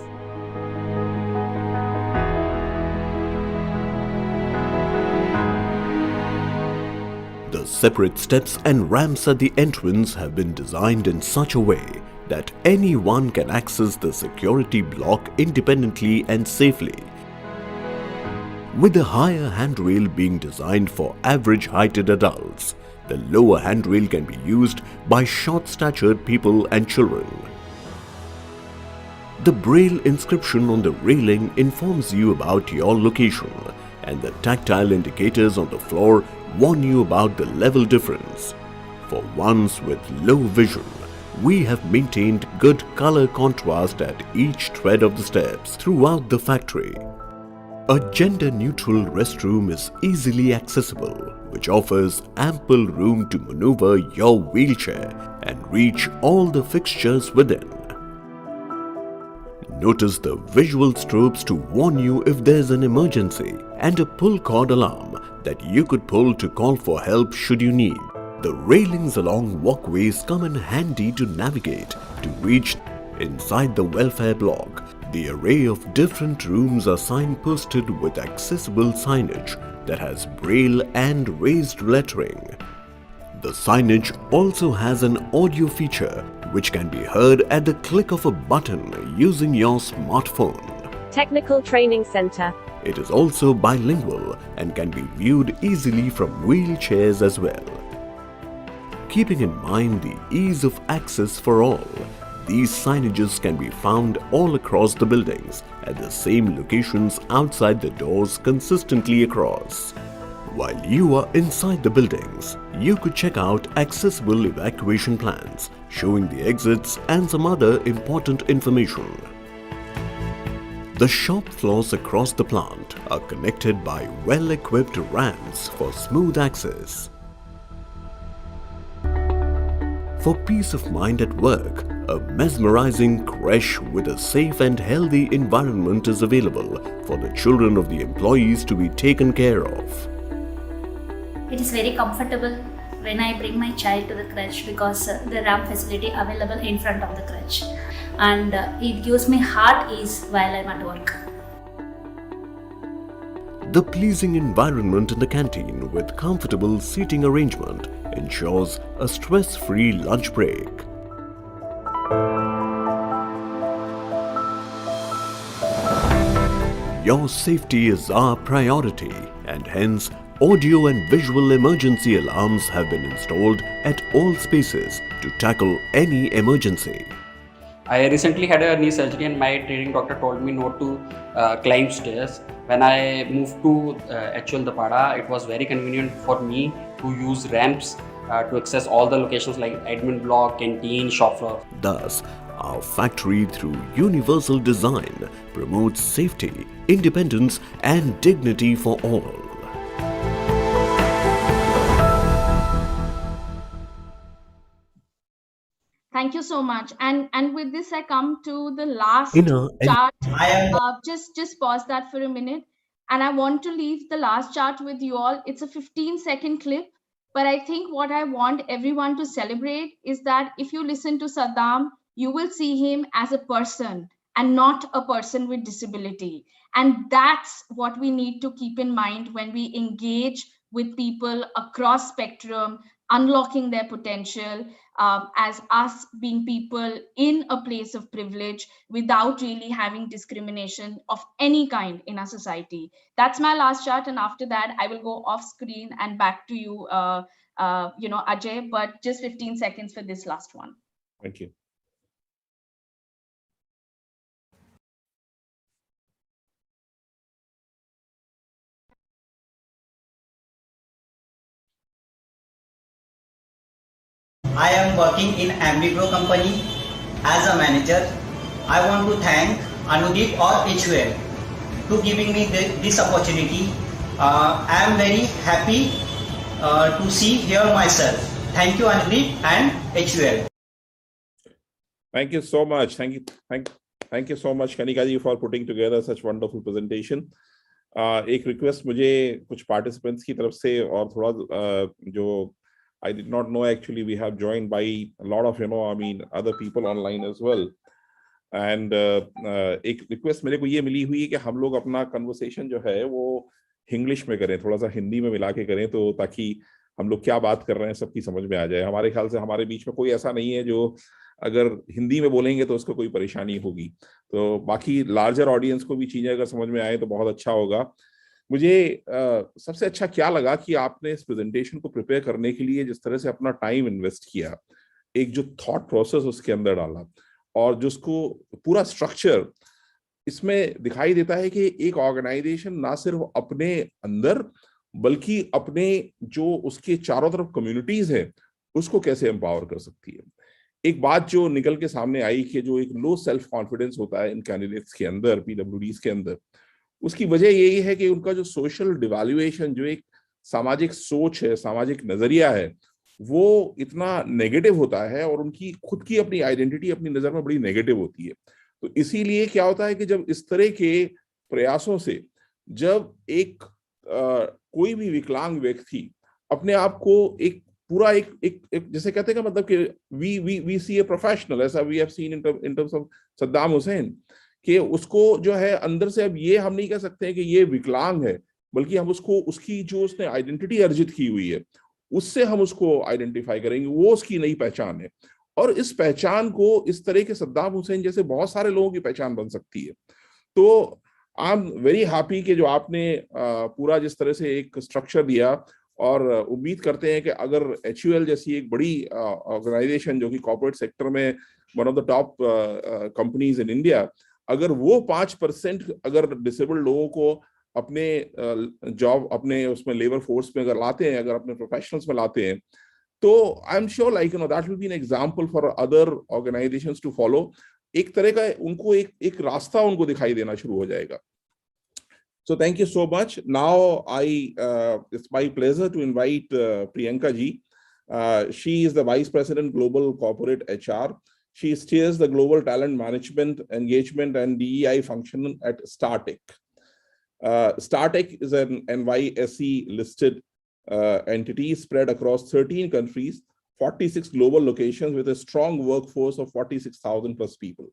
The separate steps and ramps at the entrance have been designed in such a way that anyone can access the security block independently and safely. With the higher handrail being designed for average-heighted adults, the lower handrail can be used by short-statured people and children. The braille inscription on the railing informs you about your location, and the tactile indicators on the floor warn you about the level difference. For ones with low vision, we have maintained good color contrast at each tread of the steps throughout the factory. A gender-neutral restroom is easily accessible, which offers ample room to maneuver your wheelchair and reach all the fixtures within. Notice the visual strobes to warn you if there's an emergency and a pull cord alarm that you could pull to call for help should you need. The railings along walkways come in handy to navigate to reach inside the welfare block. The array of different rooms are signposted with accessible signage that has braille and raised lettering. The signage also has an audio feature which can be heard at the click of a button using your smartphone. Technical Training Center. It is also bilingual and can be viewed easily from wheelchairs as well. Keeping in mind the ease of access for all, these signages can be found all across the buildings at the same locations outside the doors consistently across. While you are inside the buildings, you could check out accessible evacuation plans showing the exits and some other important information. The shop floors across the plant are connected by well-equipped ramps for smooth access. For peace of mind at work, a mesmerizing creche with a safe and healthy environment is available for the children of the employees to be taken care of. It is very comfortable when I bring my child to the crèche because the ramp facility available in front of the crèche, and it gives me heart ease while I'm at work. The pleasing environment in the canteen with comfortable seating arrangement ensures a stress-free lunch break. Your safety is our priority, and hence audio and visual emergency alarms have been installed at all spaces to tackle any emergency. I recently had a knee surgery and my training doctor told me not to climb stairs. When I moved to HUL Dapada, it was very convenient for me to use ramps to access all the locations like admin block, canteen, shop floor. Thus, our factory through universal design promotes safety, independence and dignity for all. Thank you so much. And with this, I come to the last chart. Just pause that for a minute. And I want to leave the last chart with you all. It's a 15-second clip. But I think what I want everyone to celebrate is that if you listen to Saddam, you will see him as a person and not a person with disability. And that's what we need to keep in mind when we engage with people across spectrum, unlocking their potential, as us being people in a place of privilege without really having discrimination of any kind in our society. That's my last chart, and after that I will go off screen and back to you, Ajay, but just 15 seconds for this last one. Thank you. I am working in Ambipro company as a manager. I want to thank Anudeep or HUL to giving me this opportunity. I am very happy to see here myself. Thank you, Anudeep and HUL. Thank you so much. Thank you so much, Kanika ji, for putting together such wonderful presentation. एक request मुझे कुछ participants की तरफ से और थोड़ा जो I did not know, actually we have joined by a lot of other people online as well, and एक request मेरे को ये मिली हुई है कि हम लोग अपना conversation जो है वो English में करें, थोड़ा सा हिंदी में मिला के करें, तो ताकि हम लोग क्या बात कर रहे हैं सबकी समझ में आ जाए. हमारे ख्याल से हमारे बीच में कोई ऐसा नहीं है जो अगर हिंदी में बोलेंगे तो उसको कोई परेशानी होगी, तो बाकी लार्जर ऑडियंस को भी चीजें अगर समझ में आए तो बहुत अच्छा होगा. मुझे सबसे अच्छा क्या लगा कि आपने इस प्रेजेंटेशन को प्रिपेयर करने के लिए जिस तरह से अपना टाइम इन्वेस्ट किया, एक जो थॉट प्रोसेस उसके अंदर डाला और जिसको पूरा स्ट्रक्चर इसमें दिखाई देता है कि एक ऑर्गेनाइजेशन ना सिर्फ अपने अंदर बल्कि अपने जो उसके चारों तरफ कम्युनिटीज है उसको कैसे एम्पावर कर सकती है. एक बात जो निकल के सामने आई कि जो एक लो सेल्फ कॉन्फिडेंस होता है इन कैंडिडेट्स के अंदर, पीडब्ल्यूडीज के अंदर, उसकी वजह यही है कि उनका जो सोशल डिवैल्यूएशन, जो एक सामाजिक सोच है, सामाजिक नजरिया है, वो इतना नेगेटिव होता है और उनकी खुद की अपनी आइडेंटिटी अपनी नजर में बड़ी नेगेटिव होती है. तो इसीलिए क्या होता है कि जब इस तरह के प्रयासों से जब एक कोई भी विकलांग व्यक्ति अपने आप को एक पूरा एक जैसे कहते हैं, मतलब कि वी सी ए प्रोफेशनल, ऐसा we have seen in terms of Saddam Hussein, कि उसको जो है अंदर से अब ये हम नहीं कह सकते हैं कि ये विकलांग है, बल्कि हम उसको उसकी जो उसने आइडेंटिटी अर्जित की हुई है उससे हम उसको आइडेंटिफाई करेंगे, वो उसकी नई पहचान है. और इस पहचान को इस तरह के सद्दाम हुसैन जैसे बहुत सारे लोगों की पहचान बन सकती है. तो आई एम वेरी हैप्पी कि जो आपने पूरा जिस तरह से एक स्ट्रक्चर दिया, और उम्मीद करते हैं कि अगर HUL जैसी एक बड़ी ऑर्गेनाइजेशन जो कि कॉर्पोरेट सेक्टर में one of the top companies in India, अगर वो 5% अगर डिसेबल्ड लोगों को अपने जॉब, अपने उसमें लेबर फोर्स में अगर लाते हैं, अगर अपने प्रोफेशनल्स में लाते हैं, तो I am sure like that will be an example for other organisations to follow. एक तरह का उनको एक रास्ता उनको दिखाई देना शुरू हो जाएगा. So thank you so much. Now it's my pleasure to invite Priyanka ji. She is the Vice President Global Corporate HR. She steers the Global Talent Management, Engagement and DEI function at Sarthak. Sarthak is an NYSE listed entity spread across 13 countries, 46 global locations with a strong workforce of 46,000 plus people.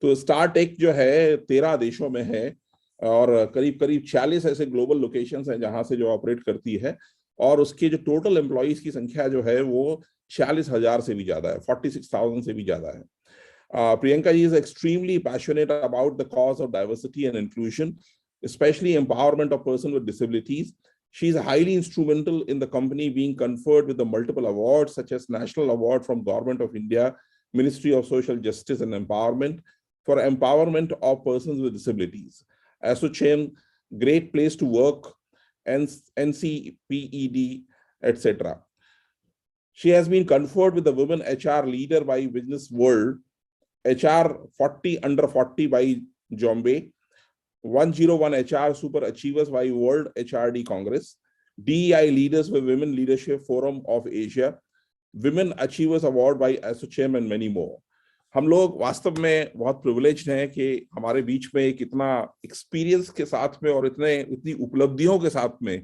तो Sarthak जो है 13 देशों में है और करीब 40 ऐसे global locations हैं जहां से जो ऑपरेट करती है, और उसके जो टोटल एम्प्लॉइज की संख्या जो है वो 40,000 से भी ज्यादा है, 46,000 से भी ज्यादा है. Priyanka ji is extremely passionate about the cause of diversity and inclusion, especially empowerment of persons with disabilities. She is highly instrumental in the company being conferred with the multiple awards such as National Award from Government of India, Ministry of Social Justice and Empowerment for empowerment of persons with disabilities, ASSOCHAM, Great Place to Work, NCPED, etc. She has been conferred with the Women HR Leader by Business World, HR 40 Under 40 by Jombe, 101 HR Super Achievers by World HRD Congress, DEI Leaders by Women Leadership Forum of Asia, Women Achievers Award by ASSOCHAM and many more. हम लोग वास्तव में बहुत privileged हैं कि हमारे बीच में एक इतना एक्सपीरियंस के साथ में और इतनी उपलब्धियों के साथ में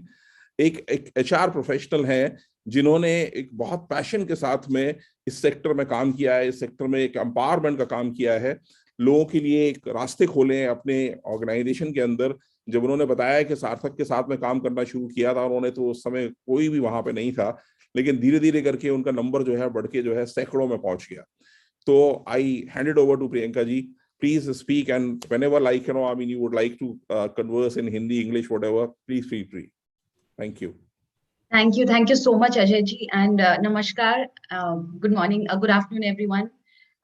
एक एचआर प्रोफेशनल हैं जिन्होंने एक बहुत पैशन के साथ में इस सेक्टर में काम किया है, इस सेक्टर में एक एम्पावरमेंट का काम किया है, लोगों के लिए एक रास्ते खोले हैं अपने ऑर्गेनाइजेशन के अंदर. जब उन्होंने बताया कि सार्थक के साथ में काम करना शुरू किया था, उन्होंने तो उस समय कोई भी वहां पे नहीं था, लेकिन धीरे धीरे करके उनका नंबर जो है बढ़ के जो है सैकड़ों में पहुंच गया. So I hand it over to Priyanka ji. Please speak, and whenever you would like to converse in Hindi, English, whatever, please feel free. Thank you. Thank you so much, Ajay ji, and namaskar. Good morning, good afternoon, everyone.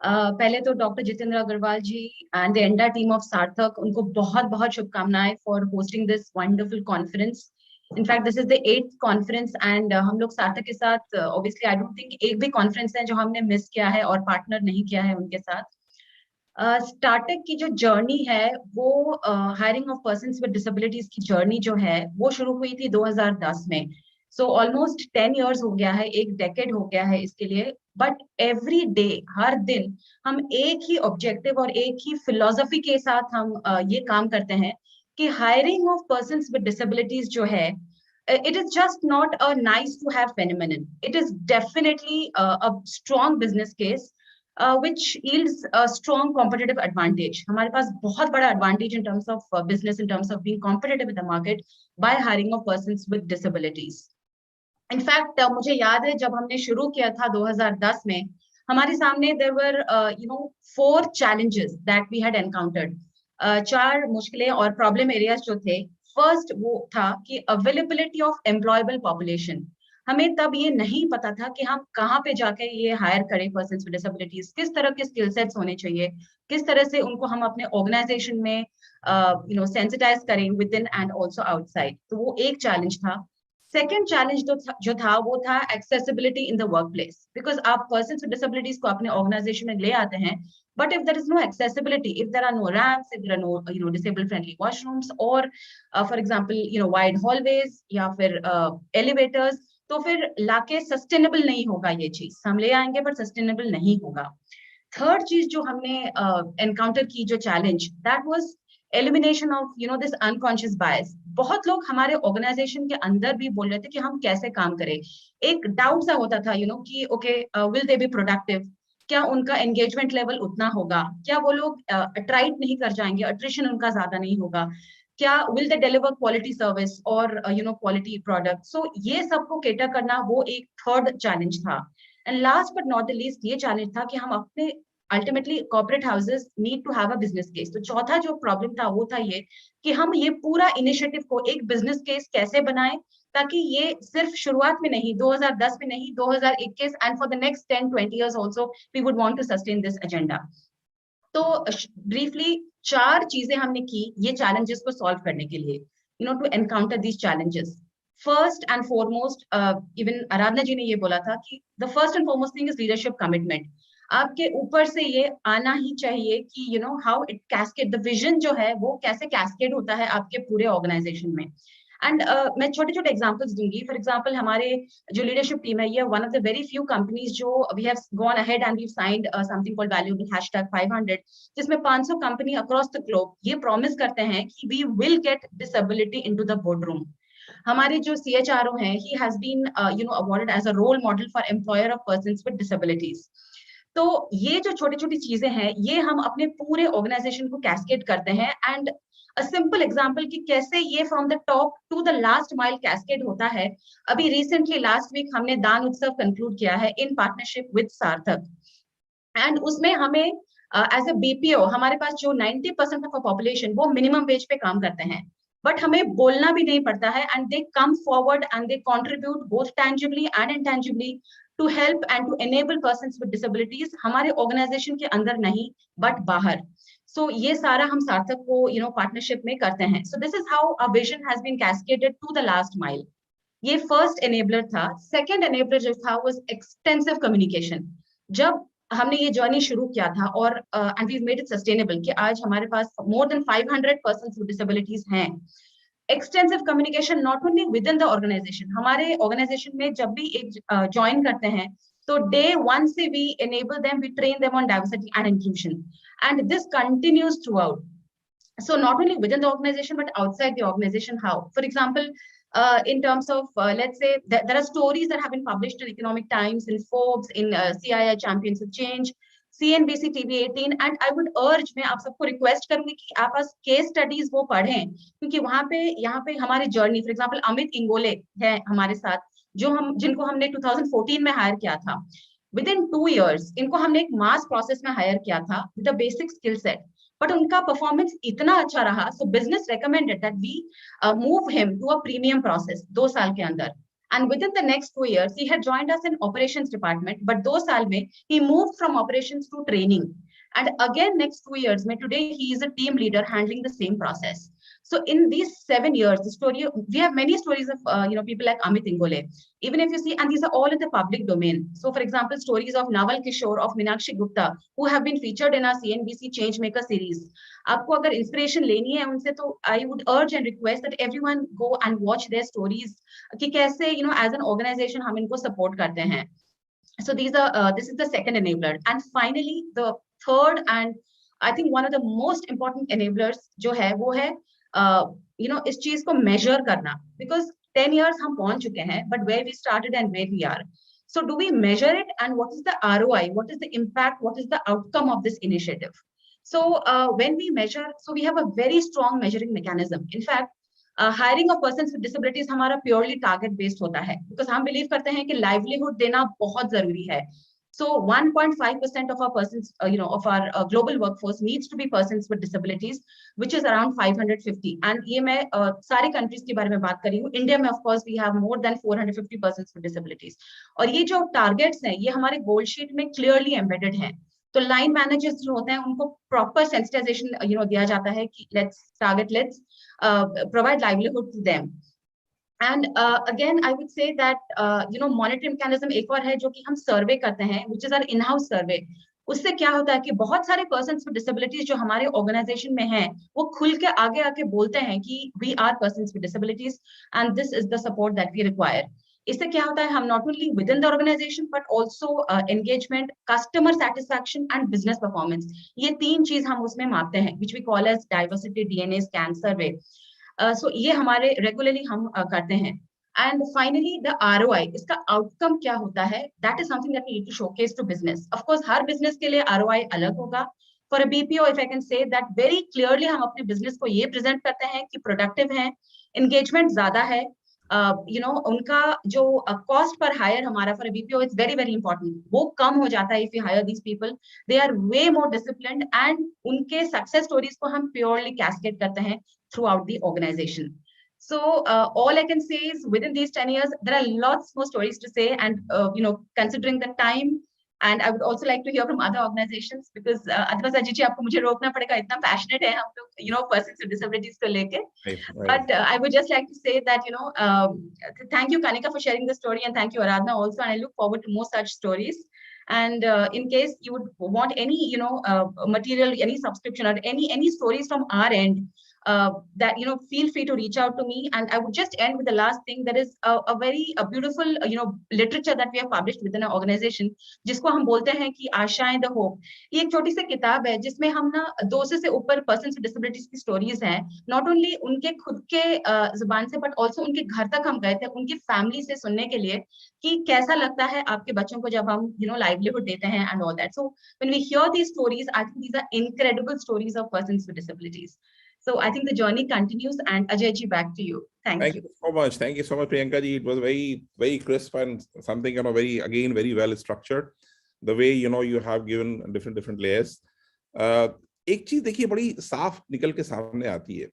पहले तो doctor Jitendra Agrawal ji and the entire team of Sarthak, उनको बहुत शुभकामनाएं for hosting this wonderful conference. In fact, this is the 8th conference and हम लोग सार्थक के साथ obviously I don't think एक भी conference है जो हमने miss किया है और partner नहीं किया है उनके साथ. Sarthak की जो journey है वो hiring of persons with disabilities की journey जो है वो शुरू हुई थी 2010 में. So almost 10 years हो गया है, एक decade हो गया है इसके लिए. But every day, हर दिन हम एक ही objective और एक ही philosophy के साथ हम ये काम करते हैं कि hiring of persons with disabilities जो है, it is just not a nice to have phenomenon. It is definitely a strong business case which yields a strong competitive advantage. हमारे पास बहुत बड़ा advantage in terms of business, in terms of being competitive in the market by hiring of persons with disabilities. In fact, मुझे याद है जब हमने शुरू किया था 2010 में, हमारे सामने there were 4 challenges that we had encountered. 4 मुश्किलें और प्रॉब्लम एरियाज जो थे. फर्स्ट वो था कि अवेलेबिलिटी ऑफ एम्प्लॉयबल पॉपुलेशन. हमें तब ये नहीं पता था कि हम कहाँ पे जाके ये हायर करें पर्सन्स विद डिसेबिलिटीज, किस तरह के स्किल सेट्स होने चाहिए, किस तरह से उनको हम अपने ऑर्गेनाइजेशन में सेंसिटाइज करें with in and also outside. तो वो एक चैलेंज था. सेकेंड चैलेंज जो था वो था accessibility in the work place. Because आप पर्सन्स विद डिसेबिलिटीज को अपने ऑर्गेनाइजेशन में ले आते हैं, but if there is no accessibility, if there are no ramps, if there are no disabled friendly washrooms or for example wide hallways या फिर elevators, तो फिर लाके सस्टेनेबल नहीं होगा. ये चीज हम ले आएंगे पर सस्टेनेबल नहीं होगा. थर्ड चीज जो हमने एनकाउंटर की जो challenge, that was elimination of this unconscious bias. बहुत लोग हमारे ऑर्गेनाइजेशन के अंदर भी बोल रहे थे कि हम कैसे काम करें. एक डाउट सा होता था कि okay will they be productive, क्या उनका एंगेजमेंट लेवल उतना होगा, क्या वो लोग अट्रैक्ट नहीं कर जाएंगे, अट्रिशन उनका ज्यादा नहीं होगा, क्या will they deliver quality service और क्वालिटी प्रोडक्ट. सो ये सबको केटर करना वो एक थर्ड चैलेंज था. And last but not the least ये चैलेंज था कि हम अपने ultimately corporate houses need to have a business case. तो चौथा जो प्रॉब्लम था वो था ये कि हम ये पूरा इनिशिएटिव को एक बिजनेस केस कैसे बनाएं ताकि ये सिर्फ शुरुआत में नहीं, 2010 में नहीं, 2021 and for the next 10-20 years also we would want to sustain this agenda. तो ब्रीफली 4 चीजें हमने की ये challenges को solve करने के लिए, to encounter these challenges. First and foremost, even आराधना जी ने ये बोला था कि the first and foremost thing is leadership commitment. आपके ऊपर से ये आना ही चाहिए कि how it cascade, the vision जो है वो कैसे cascade होता है आपके पूरे organization में. And मैं छोटे छोटे examples दूंगी. For example, हमारे जो leadership team है ये one of the very few companies जो we have gone ahead and we've signed something called valuable #500 जिसमें 500 company across the globe ये promise करते हैं कि we will get disability into the boardroom. हमारे जो CHRO हैं, he has been awarded as a role model for employer of persons with disabilities. तो ये जो छोटी छोटी चीजें हैं ये हम अपने पूरे ऑर्गेनाइजेशन को कैस्केड करते हैं. एंड अ सिंपल एग्जांपल कि कैसे ये from the top to the last mile cascade होता है. अभी रिसेंटली लास्ट वीक हमने दान उत्सव कंक्लूड किया है इन पार्टनरशिप विद सार्थक. एंड उसमें हमें एज अ बीपीओ हमारे पास जो 90% ऑफ पॉपुलेशन वो मिनिमम वेज पे काम करते हैं, बट हमें बोलना भी नहीं पड़ता है. And they come forward and they contribute both tangibly and intangibly to help and to enable persons with disabilities हमारे organization के अंदर नहीं but बाहर. So ये सारा हम सार्थक को partnership में करते हैं. So this is how our vision has been cascaded to the last mile. ये first enabler था. Second enabler जो था was extensive communication. जब हमने ये जर्नी शुरू किया था और and we've made it sustainable कि आज हमारे पास more than 500 persons with disabilities हैं. Extensive communication not only within the organisation. हमारे ऑर्गेनाइजेशन में जब भी एक ज्वाइन करते हैं तो डे 1 से we enable them, we train them on diversity and inclusion and this continues throughout. So not only within the organization but outside the organization. How? For example, in terms of let's say there are stories that have been published in Economic Times, in Forbes, in CII Champions of Change, CNBC TV 18, and I would urge, मैं आप सबको request करूंगी कि आप case studies वो पढ़ें क्योंकि वहां पे यहाँ पे हमारी journey. For example Amit Ingole है हमारे साथ जिनको हमने 2014 में हायर किया था. विद इन 2 years इनको हमने एक मास प्रोसेस में हायर किया था with a basic skill set, but उनका परफॉर्मेंस इतना अच्छा रहा so business recommended that we move him to a premium process 2 साल के अंदर. And within the next 2 years, he had joined us in operations department. But 2 साल में he moved from operations to training. And again, next 2 years, today he is a team leader handling the same process. So in these 7 years, the story we have many stories of people like Amit Ingole. Even if you see, and these are all in the public domain. So, for example, stories of Naval Kishore, of Meenakshi Gupta, who have been featured in our CNBC Changemaker series. आपको अगर inspiration लेनी है उनसे तो I would urge and request that everyone go and watch their stories कि कैसे as an organization हम इनको support करते हैं. So this is the second enabler. And finally, the third and I think one of the most important enablers जो है वो है इस चीज को measure करना. Because 10 years हम पहुंच चुके हैं, but where we started and where we are. So do we measure it, and what is the ROI? What is the impact? What is the outcome of this initiative? So when we measure, so we have a very strong measuring mechanism. In fact, hiring of persons with disabilities हमारा purely target based होता है, because हम believe करते हैं कि livelihood देना बहुत जरूरी है. So 1.5% of our persons, of our global workforce needs to be persons with disabilities, which is around 550. And ये मैं सारी countries के बारे में बात कर रही हूँ. India में of course we have more than 450 persons with disabilities. और ये जो targets हैं, ये हमारे goal sheet में clearly embedded हैं. तो line managers जो होते हैं उनको proper sensitization दिया जाता है कि let's provide livelihood to them. And again, I would say that monitoring mechanism एक और है जो कि हम सर्वे करते हैं, which is our in-house survey. उससे क्या होता है कि बहुत सारे persons with disabilities जो हमारे organization में हैं, वो खुल के आगे आके बोलते हैं कि we are persons with disabilities and this is the support that we require. इससे क्या होता है, हम not only within the organization but also engagement, customer satisfaction and business performance, ये 3 चीज हम उसमें मापते हैं, which we call as diversity DNA scan survey. So ये हमारे रेगुलरली हम करते हैं. एंड फाइनली द ROI, इसका आउटकम क्या होता है, that is something that we need to showcase to business. Of course हर बिजनेस के लिए ROI अलग होगा. For a BPO, if I can say that very clearly हम अपने बिजनेस को ये प्रेजेंट करते हैं कि प्रोडक्टिव है, एंगेजमेंट ज्यादा है, उनका जो कॉस्ट पर हायर हमारा for BPO is very very important, वो कम हो जाता है if you hire these people. They are way more disciplined and उनके सक्सेस स्टोरीज को हम प्योरली कैस्केड करते हैं throughout the organization. So all I can say is within these 10 years, there are lots more stories to say, and considering the time, And I would also like to hear from other organizations because otherwise Ajay ji आपको मुझे रोकना पड़ेगा, इतना passionate है हम लोग, persons with disabilities को लेके. But I would just like to say that, thank you Kanika for sharing the story, and thank you Aradhana also, and I look forward to more such stories. And in case you would want any, material, any subscription or any stories from our end, that, feel free to reach out to me. And I would just end with the last thing. There is a very beautiful, literature that we have published within our organization, जिसको हम बोलते हैं कि आशाएं the hope. ये एक छोटी सी किताब है जिसमें हम ना 200 से ऊपर पर्सन्स विद डिसेबिलिटीज की स्टोरीज हैं. नॉट ओनली उनके खुद के जुबान से, बट ऑल्सो उनके घर तक हम गए थे उनकी फैमिली से सुनने के लिए कि कैसा लगता है आपके बच्चों को जब हम लाइवलीहुड देते हैं and all that. So when we hear these stories, I think these are incredible stories of persons with disabilities. So I think the journey continues, and Ajay ji, back to you. Thank you so much. Thank you so much, Priyanka ji. It was very, very crisp and something, very well structured. The way, you have given different layers. एक चीज देखिए बड़ी साफ निकल के सामने आती है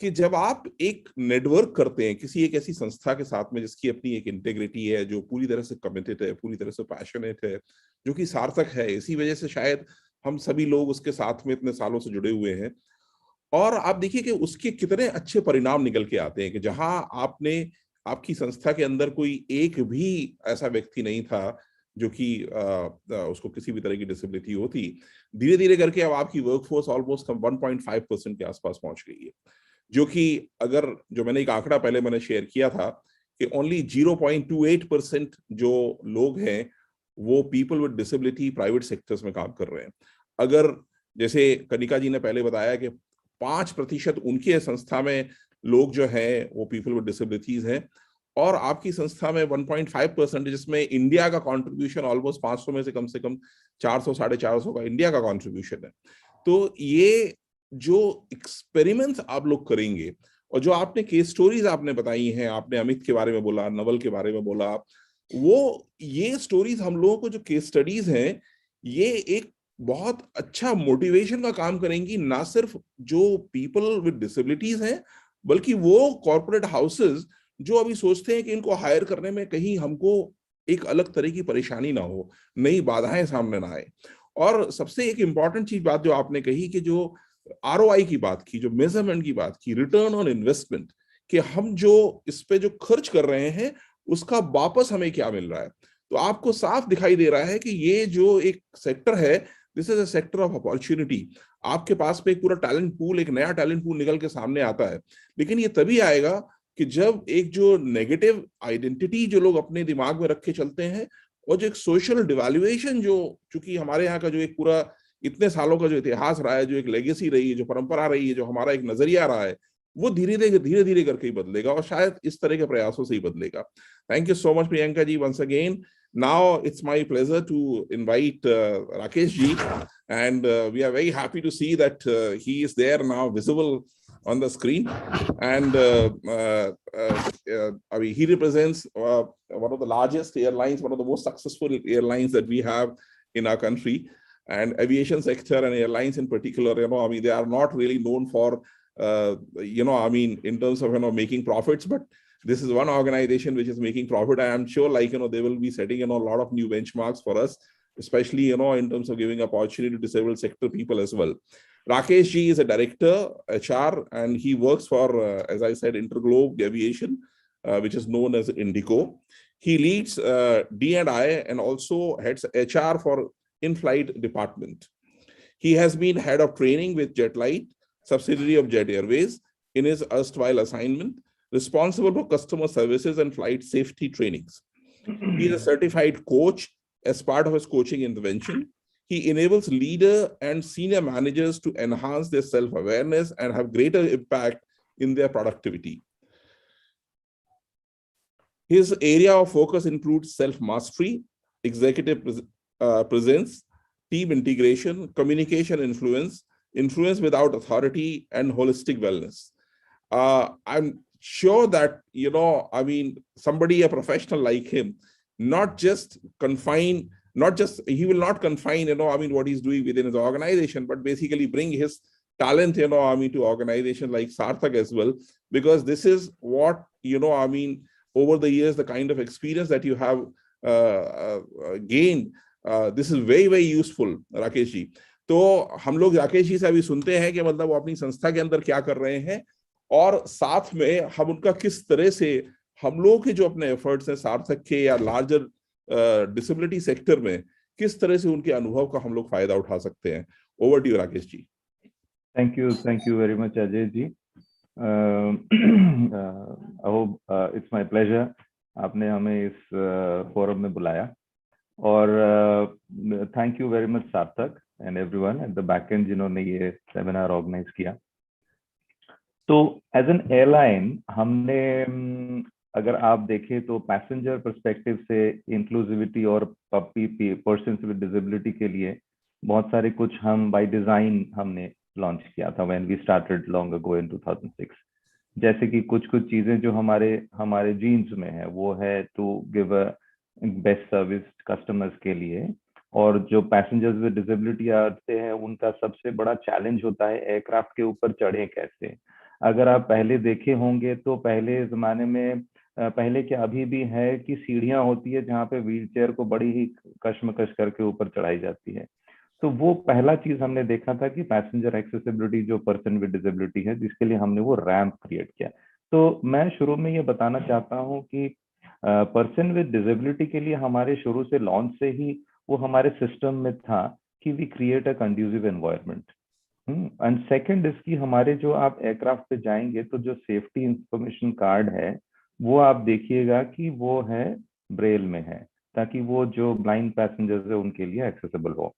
कि जब आप एक नेटवर्क करते हैं किसी एक ऐसी संस्था के साथ में जिसकी अपनी एक इंटेग्रिटी है, जो पूरी तरह से कमिटेड है, पूरी तरह से पैशनेट है, जो कि सार्थक है. इसी वजह से शायद हम सभी लोग उसके साथ में इतने सालों से जुड़े हुए हैं. और आप देखिए कि उसके कितने अच्छे परिणाम निकल के आते हैं कि जहां आपकी संस्था के अंदर कोई एक भी ऐसा व्यक्ति नहीं था जो कि उसको किसी भी तरह की डिसेबिलिटी होती. धीरे धीरे करके अब आपकी वर्कफोर्स ऑलमोस्ट 1.5% के आसपास पहुंच गई है, जो कि अगर जो मैंने एक आंकड़ा पहले मैंने शेयर किया था कि ओनली 0.28% जो लोग हैं वो people with disability private sectors में काम कर रहे हैं. अगर जैसे कनिका जी ने पहले बताया कि 5% उनके संस्था में लोग जो हैं वो पीपल विद डिसेबिलिटीज हैं, और आपकी संस्था में 1.5%, जिसमें इंडिया का कंट्रीब्यूशन ऑलमोस्ट 500 में से कम 400-450 का इंडिया का कंट्रीब्यूशन है. तो ये जो एक्सपेरिमेंट्स आप लोग करेंगे और जो आपने केस स्टोरीज आपने बताई हैं, आपने अमित के बारे में बोला, नवल के बारे में बोला, ये स्टोरीज हम लोगों को जो केस स्टडीज हैं ये एक बहुत अच्छा मोटिवेशन का काम करेंगी, ना सिर्फ जो पीपल विद डिसेबिलिटीज हैं बल्कि वो कॉर्पोरेट हाउसेस जो अभी सोचते हैं कि इनको हायर करने में कहीं हमको एक अलग तरह की परेशानी ना हो, नई बाधाएं सामने ना आए. और सबसे एक इंपॉर्टेंट चीज बात जो आपने कही कि जो ROI की बात की, जो मेजरमेंट की बात की, रिटर्न ऑन इन्वेस्टमेंट, कि हम जो इस पे जो खर्च कर रहे हैं उसका वापस हमें क्या मिल रहा है. तो आपको साफ दिखाई दे रहा है कि ये जो एक सेक्टर है, this is a sector of opportunity. आपके पास में एक पूरा टैलेंट पूल, एक नया टैलेंट पूल निकल के सामने आता है. लेकिन ये तभी आएगा कि जब एक जो नेगेटिव आइडेंटिटी जो लोग अपने दिमाग में रख के चलते हैं और जो एक सोशल डिवैल्यूएशन जो चूंकि हमारे यहाँ का जो एक पूरा इतने सालों का जो इतिहास रहा है, जो एक लेगेसी रही है, जो परंपरा रही है, जो हमारा एक नजरिया रहा है, वो धीरे धीरे करके ही बदलेगा और शायद इस तरह के प्रयासों से ही बदलेगा. Thank you so much Priyanka ji once again. Now it's my pleasure to invite Rakesh ji, and we are very happy to see that he is there now, visible on the screen, and I mean, he represents one of the largest airlines, one of the most successful airlines that we have in our country, and aviation sector and airlines in particular. I mean, they are not really known for I mean, in terms of making profits, but this is one organization which is making profit. I am sure, like, they will be setting, a lot of new benchmarks for us, especially, in terms of giving opportunity to disabled sector people as well. Rakesh ji is a director, HR, and he works for, as I said, Interglobe Aviation, which is known as Indigo. He leads D&I and also heads HR for in-flight department. He has been head of training with Jetlight, subsidiary of Jet Airways, in his erstwhile assignment, responsible for customer services and flight safety trainings. He is a certified coach. As part of his coaching intervention, he enables leader and senior managers to enhance their self-awareness and have greater impact in their productivity. His area of focus includes self-mastery, executive presence, team integration, communication influence, influence without authority, and holistic wellness. I'm sure that, I mean, somebody, a professional like him, he will not confine, I mean, what he's doing within his organization, but basically bring his talent, I mean, to organizations like Sarthak as well, because this is what, I mean, over the years, the kind of experience that you have gained this is very very useful Rakesh ji. तो हम लोग राकेश जी से अभी सुनते हैं कि मतलब वो अपनी संस्था के अंदर क्या कर रहे हैं, और साथ में हम उनका किस तरह से हम लोगों के जो अपने एफर्ट्स हैं सार्थक के या लार्जर डिसेबिलिटी सेक्टर में, किस तरह से उनके अनुभव का हम लोग फायदा उठा सकते हैं। Over to you Rakesh ji. Thank you very much Ajay ji. I hope it's my pleasure, आपने हमें इस फोरम में बुलाया, और thank you very much Sarthak and everyone at the back end जिन्होंने ये सेमिनार ऑर्गेनाइज किया। तो एज एन एयरलाइन हमने अगर आप देखें तो पैसेंजर पर्सपेक्टिव से इंक्लूसिविटी और पर्सन्स विद डिसेबिलिटी के लिए बहुत सारे कुछ हम बाय डिजाइन हमने लॉन्च किया था when we started long ago in 2006। जैसे कि कुछ चीजें जो हमारे जीन्स में है वो है to give a best service customers के लिए, और जो पैसेंजर्स विद डिसेबिलिटी आते हैं उनका सबसे बड़ा चैलेंज होता है एयरक्राफ्ट के ऊपर चढ़े कैसे। अगर आप पहले देखे होंगे तो पहले जमाने में पहले क्या अभी भी है कि सीढ़ियां होती है जहाँ पे व्हील चेयर को बड़ी ही कशमकश करके ऊपर चढ़ाई जाती है। तो वो पहला चीज हमने देखा था कि पैसेंजर एक्सेसिबिलिटी जो पर्सन विद डिसेबिलिटी है जिसके लिए हमने वो रैंप क्रिएट किया। तो मैं शुरू में ये बताना चाहता हूँ कि पर्सन विद डिसेबिलिटी के लिए हमारे शुरू से लॉन्च से ही वो हमारे सिस्टम में था कि we create a conducive environment. And second इसकी हमारे जो आप एयरक्राफ्ट पे जाएंगे तो जो सेफ्टी इंफॉर्मेशन कार्ड है वो आप देखिएगा कि वो है ब्रेल में है, ताकि वो जो ब्लाइंड पैसेंजर्स है उनके लिए एक्सेसिबल हो।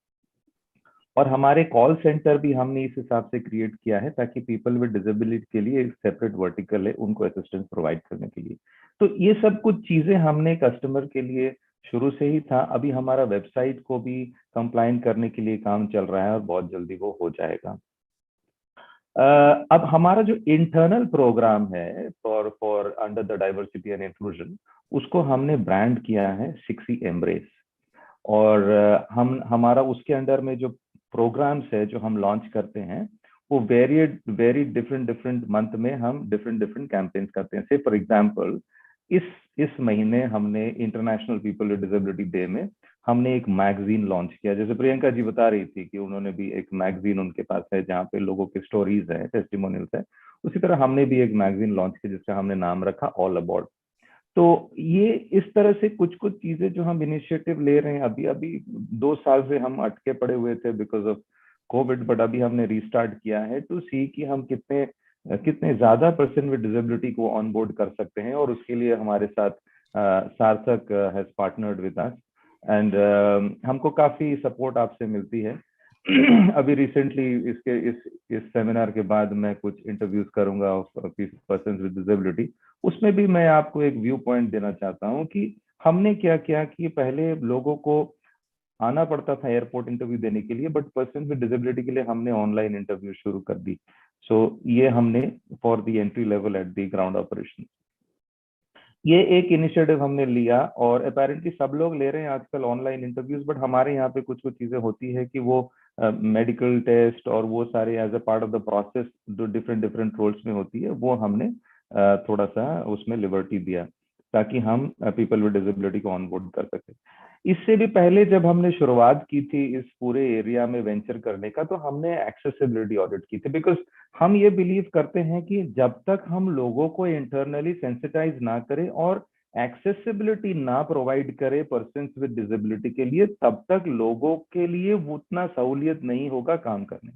और हमारे कॉल सेंटर भी हमने इस हिसाब से क्रिएट किया है ताकि पीपल विद डिसेबिलिटी के लिए एक सेपरेट वर्टिकल है उनको असिस्टेंस प्रोवाइड करने के लिए। तो ये सब कुछ चीजें हमने कस्टमर के लिए शुरू से ही था। अभी हमारा वेबसाइट को भी कंप्लायंट करने के लिए काम चल रहा है और बहुत जल्दी वो हो जाएगा। अब हमारा जो इंटरनल प्रोग्राम है for under the diversity and inclusion, उसको हमने ब्रांड किया है 6E एम्ब्रेस। और हमारा उसके अंडर में जो प्रोग्राम्स है जो हम लॉन्च करते हैं वो वेरी डिफरेंट मंथ में हम डिफरेंट कैंपेन्स करते हैं। से फॉर एग्जांपल इस महीने हमने international people with disability day में हमने एक मैगजीन लॉन्च किया। जैसे प्रियंका जी बता रही थी कि उन्होंने भी एक मैगजीन उनके पास है जहाँ पे लोगों के स्टोरीज है, टेस्टिमोनियल्स है, उसी तरह हमने भी एक मैगजीन लॉन्च की जिसका हमने नाम रखा ऑल अबाउट। तो ये इस तरह से कुछ चीजें जो हम इनिशिएटिव ले रहे हैं, अभी 2 साल से हम अटके पड़े हुए थे बिकॉज ऑफ कोविड, बट अभी हमने रीस्टार्ट किया है टू सी कि हम कितने ज्यादा पर्सन विद डिसेबिलिटी को ऑन बोर्ड कर सकते हैं। और उसके लिए हमारे साथ सार्थक has partnered with us and हमको काफी सपोर्ट आपसे मिलती है। अभी रिसेंटली इस सेमिनार के बाद मैं कुछ इंटरव्यूज करूंगा ऑफ पर्सन विद डिसेबिलिटी, उसमें भी मैं आपको एक व्यू पॉइंट देना चाहता हूं कि हमने क्या किया कि पहले लोगों को आना पड़ता था एयरपोर्ट इंटरव्यू देने के लिए, बट पर्सन विद डिसेबिलिटी के लिए हमने ऑनलाइन इंटरव्यू शुरू कर दी। सो ये हमने for the entry level at the ground operation ये एक इनिशिएटिव हमने लिया, और अपेरेंटली सब लोग ले रहे हैं आजकल ऑनलाइन इंटरव्यूज, बट हमारे यहाँ पे कुछ चीजें होती है कि वो मेडिकल टेस्ट और वो सारे as a part of the process जो डिफरेंट रोल्स में होती है वो हमने थोड़ा सा उसमें लिबर्टी दिया ताकि हम पीपल विद डिसेबिलिटी को ऑनबोर्ड कर सके। इससे भी पहले जब हमने शुरुआत की थी इस पूरे एरिया में वेंचर करने का, तो हमने एक्सेसिबिलिटी ऑडिट की थी, बिकॉज हम ये बिलीव करते हैं कि जब तक हम लोगों को इंटरनली सेंसिटाइज ना करें और एक्सेसिबिलिटी ना प्रोवाइड करे पर्सन्स विद डिसेबिलिटी के लिए, तब तक लोगों के लिए उतना सहूलियत नहीं होगा काम करने,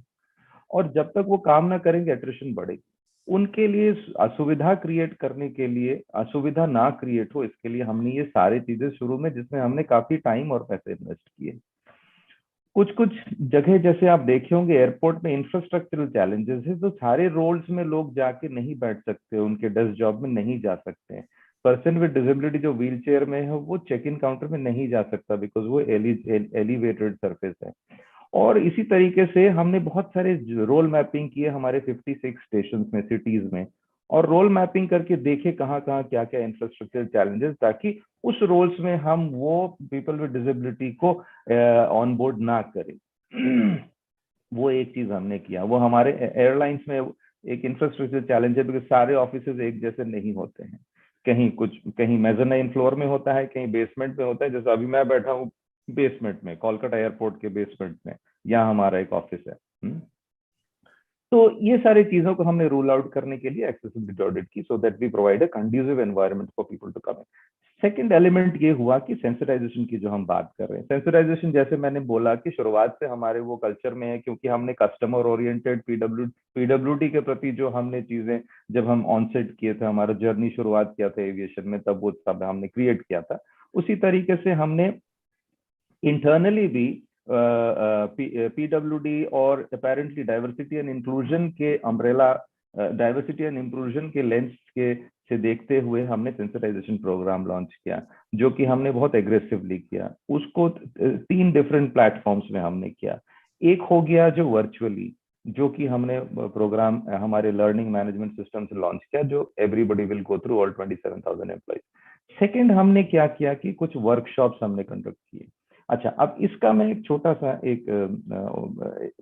और जब तक वो काम ना करेंगे एट्रिशन बढ़ेगी। उनके लिए असुविधा क्रिएट करने के लिए, असुविधा ना क्रिएट हो इसके लिए हमने ये सारी चीजें शुरू में, जिसमें हमने काफी टाइम और पैसे इन्वेस्ट किए। कुछ जगह जैसे आप देखे होंगे एयरपोर्ट में इंफ्रास्ट्रक्चरल चैलेंजेस है, तो सारे रोल्स में लोग जाके नहीं बैठ सकते, उनके डेस्क जॉब में नहीं जा सकते हैं। पर्सन विद डिसेबिलिटी जो व्हील चेयर में है वो चेक इन काउंटर में नहीं जा सकता बिकॉज वो एलिवेटेड सरफेस है। और इसी तरीके से हमने बहुत सारे रोल मैपिंग किए हमारे 56 स्टेशन में, सिटीज में, और रोल मैपिंग करके देखे कहाँ क्या इंफ्रास्ट्रक्चर चैलेंजेस, ताकि उस रोल्स में हम वो पीपल विद डिसेबिलिटी को ऑन बोर्ड ना करें। वो एक चीज हमने किया। वो हमारे एयरलाइंस में एक इंफ्रास्ट्रक्चर चैलेंज है बिकॉज सारे ऑफिसेज एक जैसे नहीं होते हैं, कहीं मेजरनाइन फ्लोर में होता है, कहीं बेसमेंट में होता है। जैसे अभी मैं बैठा हूँ बेसमेंट में, कोलकाता एयरपोर्ट के बेसमेंट में, यहाँ हमारा एक ऑफिस है। तो ये सारी चीजों को हमने रूल आउट करने के लिए एक्सेसिबिलिटी ऑडिट की, so that we provide a conducive environment for people to come in. Second element ये हुआ कि सेंसिटाइजेशन की जो हम बात कर रहे हैं, सेंसिटाइजेशन जैसे मैंने बोला कि शुरुआत से हमारे वो कल्चर में है, क्योंकि हमने कस्टमर ओरिएंटेड पीडब्ल्यूडी के प्रति जो हमने चीजें जब हम ऑनसेट किए थे, हमारा जर्नी शुरुआत किया था एविएशन में, तब वो सब हमने क्रिएट किया था। उसी तरीके से हमने इंटरनली भी पीडब्ल्यूडी और अपेरेंटली डाइवर्सिटी एंड इंक्लूजन के अम्ब्रेला, डाइवर्सिटी एंड इंक्लूजन के लेंस के से देखते हुए हमने सेंसिटाइजेशन प्रोग्राम लॉन्च किया, जो कि हमने बहुत एग्रेसिवली किया। उसको 3 डिफरेंट प्लेटफॉर्म्स में हमने किया। एक हो गया जो वर्चुअली, जो कि हमने प्रोग्राम हमारे लर्निंग मैनेजमेंट सिस्टम से लॉन्च किया, जो everybody will go through, all 27,000 employees. Second हमने क्या किया कि कुछ वर्कशॉप्स हमने कंडक्ट किए। अच्छा, अब इसका मैं एक छोटा सा एक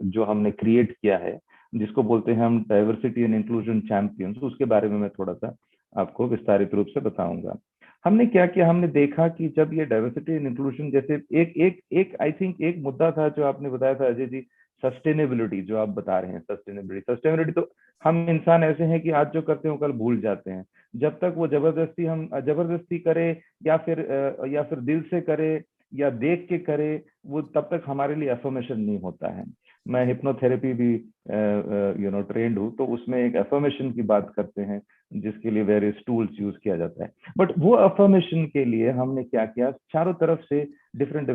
जो हमने क्रिएट किया है, जिसको बोलते हैं हम डाइवर्सिटी एंड इंक्लूजन चैंपियंस, उसके बारे में मैं थोड़ा सा आपको विस्तारित रूप से बताऊंगा। हमने क्या किया, हमने देखा कि जब ये डाइवर्सिटी एंड इंक्लूजन जैसे एक आई थिंक एक मुद्दा था जो आपने बताया था अजय जी, सस्टेनेबिलिटी, जो आप बता रहे हैं सस्टेनेबिलिटी। तो हम इंसान ऐसे हैं कि आज जो करते हैं कल भूल जाते हैं। जब तक वो जबरदस्ती करे या फिर दिल से करे या देख के करे, वो तब तक हमारे लिए अफर्मेशन नहीं होता है। मैं हिप्नोथेरेपी भी ट्रेंड हूँ, तो उसमें एक अफर्मेशन की बात करते हैं, जिसके लिए वेरियस टूल्स यूज किया जाता है। बट वो अफर्मेशन के लिए हमने क्या किया, चारों तरफ से डिफरेंट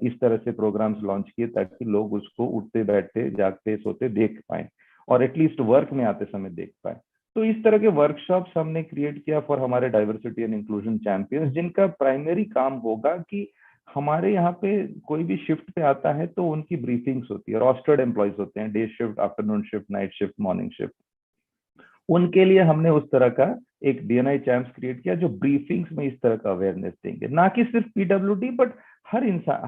इस तरह से प्रोग्राम्स लॉन्च किए, ताकि लोग उसको उठते बैठते जागते सोते देख पाए, और एटलीस्ट वर्क में आते समय देख पाए। तो इस तरह के वर्कशॉप्स हमने क्रिएट किया फॉर हमारे डाइवर्सिटी एंड इंक्लूजन चैंपियंस, जिनका प्राइमरी काम होगा कि हमारे यहाँ पे कोई भी शिफ्ट पे आता है तो उनकी ब्रीफिंग्स होती है। रोस्टर्ड एम्प्लॉयज होते हैं, day shift, afternoon shift, night shift, morning shift. उनके लिए हमने उस तरह का एक डीएनआई चैम्प्स क्रिएट किया, जो ब्रीफिंग्स में इस तरह का अवेयरनेस देंगे, ना कि सिर्फ पीडब्ल्यूडी, बट हर इंसान,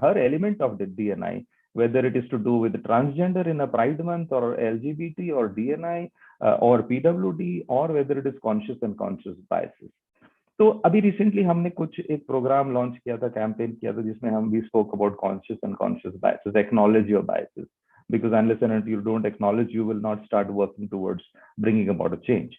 हर element of the DNI, whether it is to do with transgender in a Pride Month, or LGBT, or DNI, or PWD, or whether it is conscious and conscious biases. तो अभी recently हमने कुछ एक programme launch किया था, campaign किया था, जिसमें हम we spoke about conscious and conscious biases, acknowledge your biases, because unless and until you don't acknowledge, you will not start working towards bringing about a change.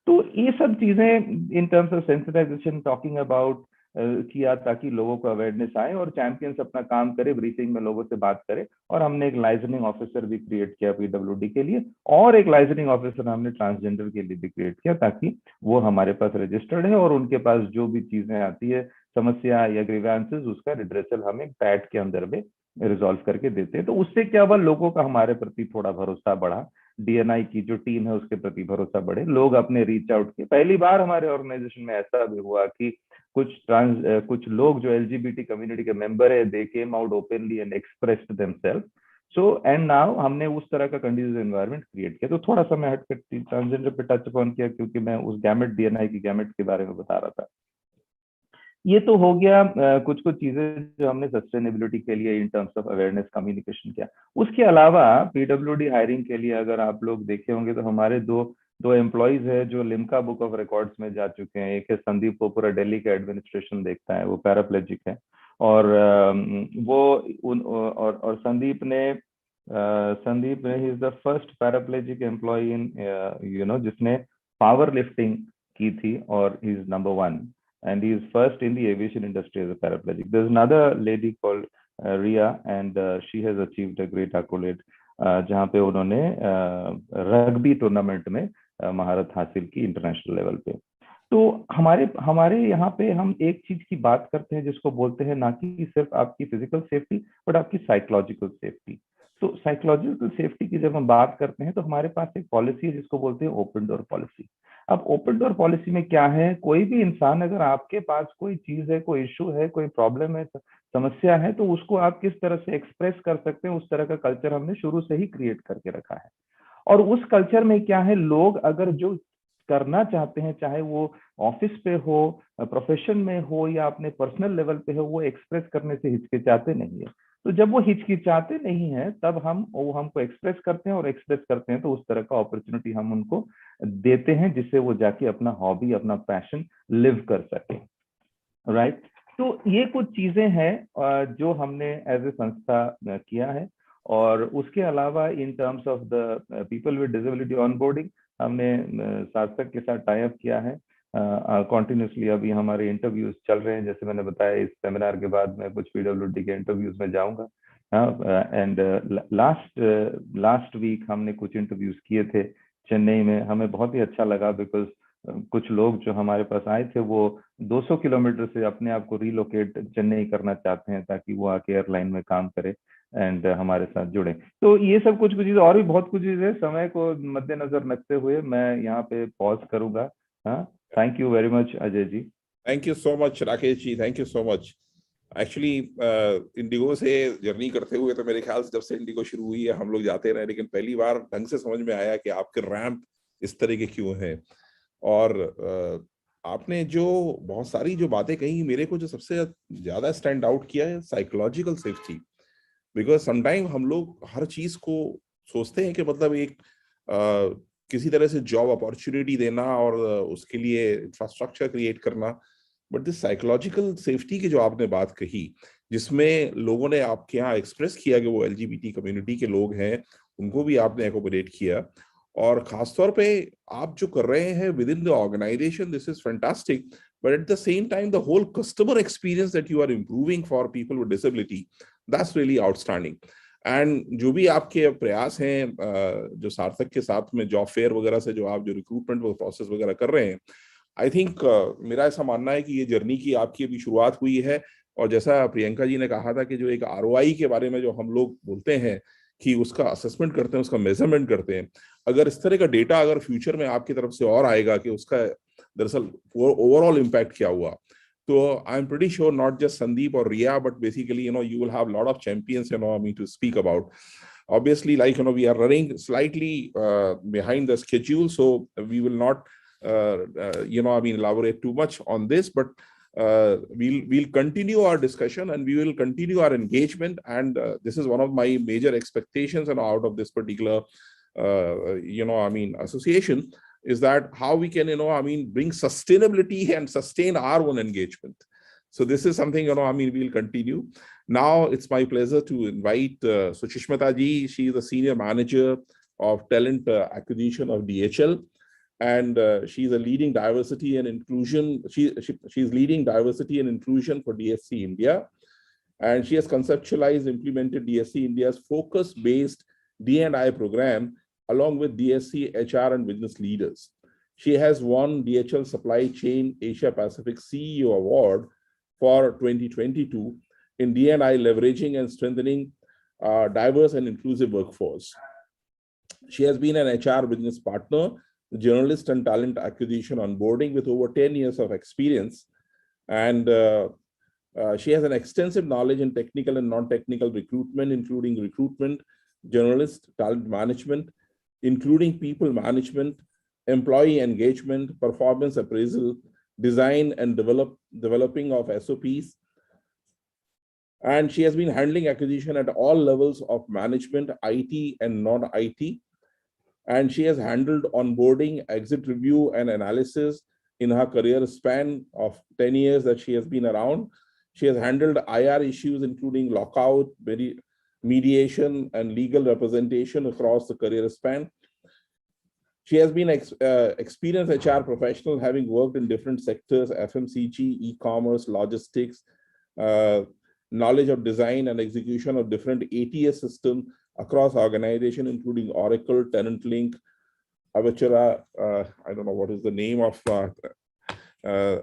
तो ये सब चीजें in terms of sensitisation talking about किया, ताकि लोगों को awareness आए और चैंपियंस अपना काम करे, ब्रीफिंग में लोगों से बात करे। और हमने एक लाइजनिंग ऑफिसर भी क्रिएट किया पीडब्ल्यूडी के लिए, और एक लाइजनिंग ऑफिसर हमने ट्रांसजेंडर के लिए भी क्रिएट किया, ताकि वो हमारे पास रजिस्टर्ड है और उनके पास जो भी चीजें आती है, समस्या या ग्रीवेंसेस, उसका रिड्रेसल हम एक पैट के अंदर में रिजॉल्व करके देते हैं। तो उससे क्या हुआ, लोगों का हमारे प्रति थोड़ा भरोसा बढ़ा, डीएनआई की जो टीम है उसके प्रति भरोसा बढ़े, लोग अपने रीच आउट किए। पहली बार हमारे ऑर्गेनाइजेशन में ऐसा भी हुआ कि कुछ लोग जो एलजीबीटी कम्युनिटी के मेंबर है, they came out openly and expressed themselves. So and now हमने उस तरह का कंडीशन एनवायरनमेंट क्रिएट किया। तो थोड़ा सा मैं हटकर ट्रांसजेंडर पे टच अपॉन किया, क्योंकि मैं उस गैमेट, डीएनआई की गैमेट के बारे में बता रहा था। ये तो हो गया कुछ चीजें जो हमने सस्टेनेबिलिटी के लिए इन टर्म्स ऑफ अवेयरनेस कम्युनिकेशन किया। उसके अलावा पीडब्ल्यूडी हायरिंग के लिए अगर आप लोग देखे होंगे, तो हमारे दो एम्प्लॉइज है जो लिम्का बुक ऑफ रिकॉर्ड्स में जा चुके हैं। एक है संदीप, वो पूरा दिल्ली का एडमिनिस्ट्रेशन देखता है, वो पैराप्लेजिक है, और संदीप ने he is the first paraplegic employ in जिसने पावर लिफ्टिंग की थी, और he is number 1 and he is first in the aviation industry as a paraplegic. There's another lady called Ria, and she has achieved a great accolade, जहाँ पे उन्होंने rugby tournament में महारत हासिल की इंटरनेशनल लेवल पे। तो हमारे यहाँ पे हम एक चीज की बात करते हैं, जिसको बोलते हैं ना कि सिर्फ आपकी फिजिकल सेफ्टी, बट आपकी साइकोलॉजिकल सेफ्टी। तो साइकोलॉजिकल सेफ्टी की जब हम बात करते हैं, तो हमारे पास एक पॉलिसी है जिसको बोलते हैं ओपन डोर पॉलिसी। अब ओपन डोर पॉलिसी में क्या है, कोई भी इंसान, अगर आपके पास कोई चीज है, कोई इशू है, कोई प्रॉब्लम है, समस्या है, तो उसको आप किस तरह से एक्सप्रेस कर सकते हैं, उस तरह का कल्चर हमने शुरू से ही क्रिएट करके रखा है। और उस कल्चर में क्या है, लोग अगर जो करना चाहते हैं, चाहे वो ऑफिस पे हो, प्रोफेशन में हो, या अपने पर्सनल लेवल पे हो, वो एक्सप्रेस करने से हिचकिचाते नहीं है। तो जब वो हिचकिचाते नहीं है, तब वो हमको एक्सप्रेस करते हैं, और एक्सप्रेस करते हैं तो उस तरह का अपॉर्चुनिटी हम उनको देते हैं, जिससे वो जाके अपना हॉबी, अपना पैशन लिव कर सके, राइट। तो ये कुछ चीजें हैं जो हमने एज ए संस्था किया है। और उसके अलावा इन terms of the people with disability onboarding हमने सार्थक के साथ टाई अप किया है। कॉन्टिन्यूसली अभी हमारे इंटरव्यूज चल रहे हैं, जैसे मैंने बताया इस सेमिनार के बाद मैं कुछ पीडब्ल्यूडी के इंटरव्यूज में जाऊंगा। एंड लास्ट वीक हमने कुछ इंटरव्यूज किए थे चेन्नई में, हमें बहुत ही अच्छा लगा बिकॉज कुछ लोग जो हमारे पास आए थे वो 200 किलोमीटर से अपने आप को रिलोकेट चेन्नई करना चाहते हैं ताकि वो आके एयरलाइन में काम करे एंड हमारे साथ जुड़े। तो ये सब कुछ चीजें और भी बहुत कुछ चीजें, समय को मद्देनजर रखते हुए मैं यहाँ पे पॉज करूंगा। Thank you very much Ajay ji. Thank you so much Rakesh ji, thank you so much. Actually IndiGo से जर्नी करते हुए तो मेरे ख्याल से जब से इंडिगो शुरू हुई है हम लोग जाते रहे, लेकिन पहली बार ढंग से समझ में आया कि आपके रैंप इस तरह के क्यों हैं। और आपने जो बहुत सारी जो बातें कही, मेरे को जो सबसे ज्यादा स्टैंड आउट किया है साइकोलॉजिकल सेफ्टी। बिकॉज समटाइम हम लोग हर चीज को सोचते हैं कि मतलब एक किसी तरह से जॉब अपॉर्चुनिटी देना और उसके लिए इंफ्रास्ट्रक्चर क्रिएट करना, बट दिस साइकोलॉजिकल सेफ्टी की जो आपने बात कही, जिसमें लोगों ने आपके यहाँ एक्सप्रेस किया कि वो एलजीबीटी कम्युनिटी के लोग हैं, उनको भी आपने एकोमोडेट किया। और खासतौर पे आप जो कर रहे हैं within the organisation, this is fantastic, but at the same time the whole customer experience that you are improving for people with disability, that's really outstanding. And जो भी आपके प्रयास हैं जो सार्थक के साथ में जॉब फेयर वगैरह से जो आप जो रिक्रूटमेंट प्रोसेस वगैरह कर रहे हैं, आई थिंक मेरा ऐसा मानना है कि ये जर्नी की आपकी अभी शुरुआत हुई है। और जैसा प्रियंका जी ने कहा था कि जो एक आरओआई के बारे में जो हम लोग बोलते हैं कि उसका असेसमेंट करते हैं, उसका मेजरमेंट करते हैं, अगर इस तरह का डेटा अगर फ्यूचर में आपकी तरफ से और आएगा कि उसका दरअसल ओवरऑल इम्पैक्ट क्या हुआ, तो I am pretty sure not just Sandeep और Riya but basically you will have lot of champions to speak about. Obviously, like we are running slightly behind the schedule, so we will not elaborate too much on this, but we'll continue our discussion and we will continue our engagement. And this is one of my major expectations and out of this particular association, is that how we can bring sustainability and sustain our own engagement. So this is something we'll continue. Now it's my pleasure to invite Suchishmata ji. She is the senior manager of talent acquisition of DHL, and she's a leading diversity and inclusion. She's leading diversity and inclusion for DSC India, and she has conceptualized, implemented DSC India's focus-based D&I program along with DSC HR and business leaders. She has won DHL Supply Chain Asia Pacific CEO Award for 2022 in D&I leveraging and strengthening diverse and inclusive workforce. She has been an HR business partner, journalist and talent acquisition onboarding with over 10 years of experience. And she has an extensive knowledge in technical and non-technical recruitment, including recruitment, journalist, talent management, including people management, employee engagement, performance appraisal, design and developing of SOPs. And she has been handling acquisition at all levels of management, IT and non-IT. And she has handled onboarding, exit review and analysis in her career span of 10 years that she has been around. She has handled IR issues, including lockout, mediation and legal representation across the career span. She has been experienced HR professional, having worked in different sectors, FMCG, e-commerce, logistics, knowledge of design and execution of different ATS systems across organization, including Oracle, TenantLink, Avachara, I don't know what is the name of,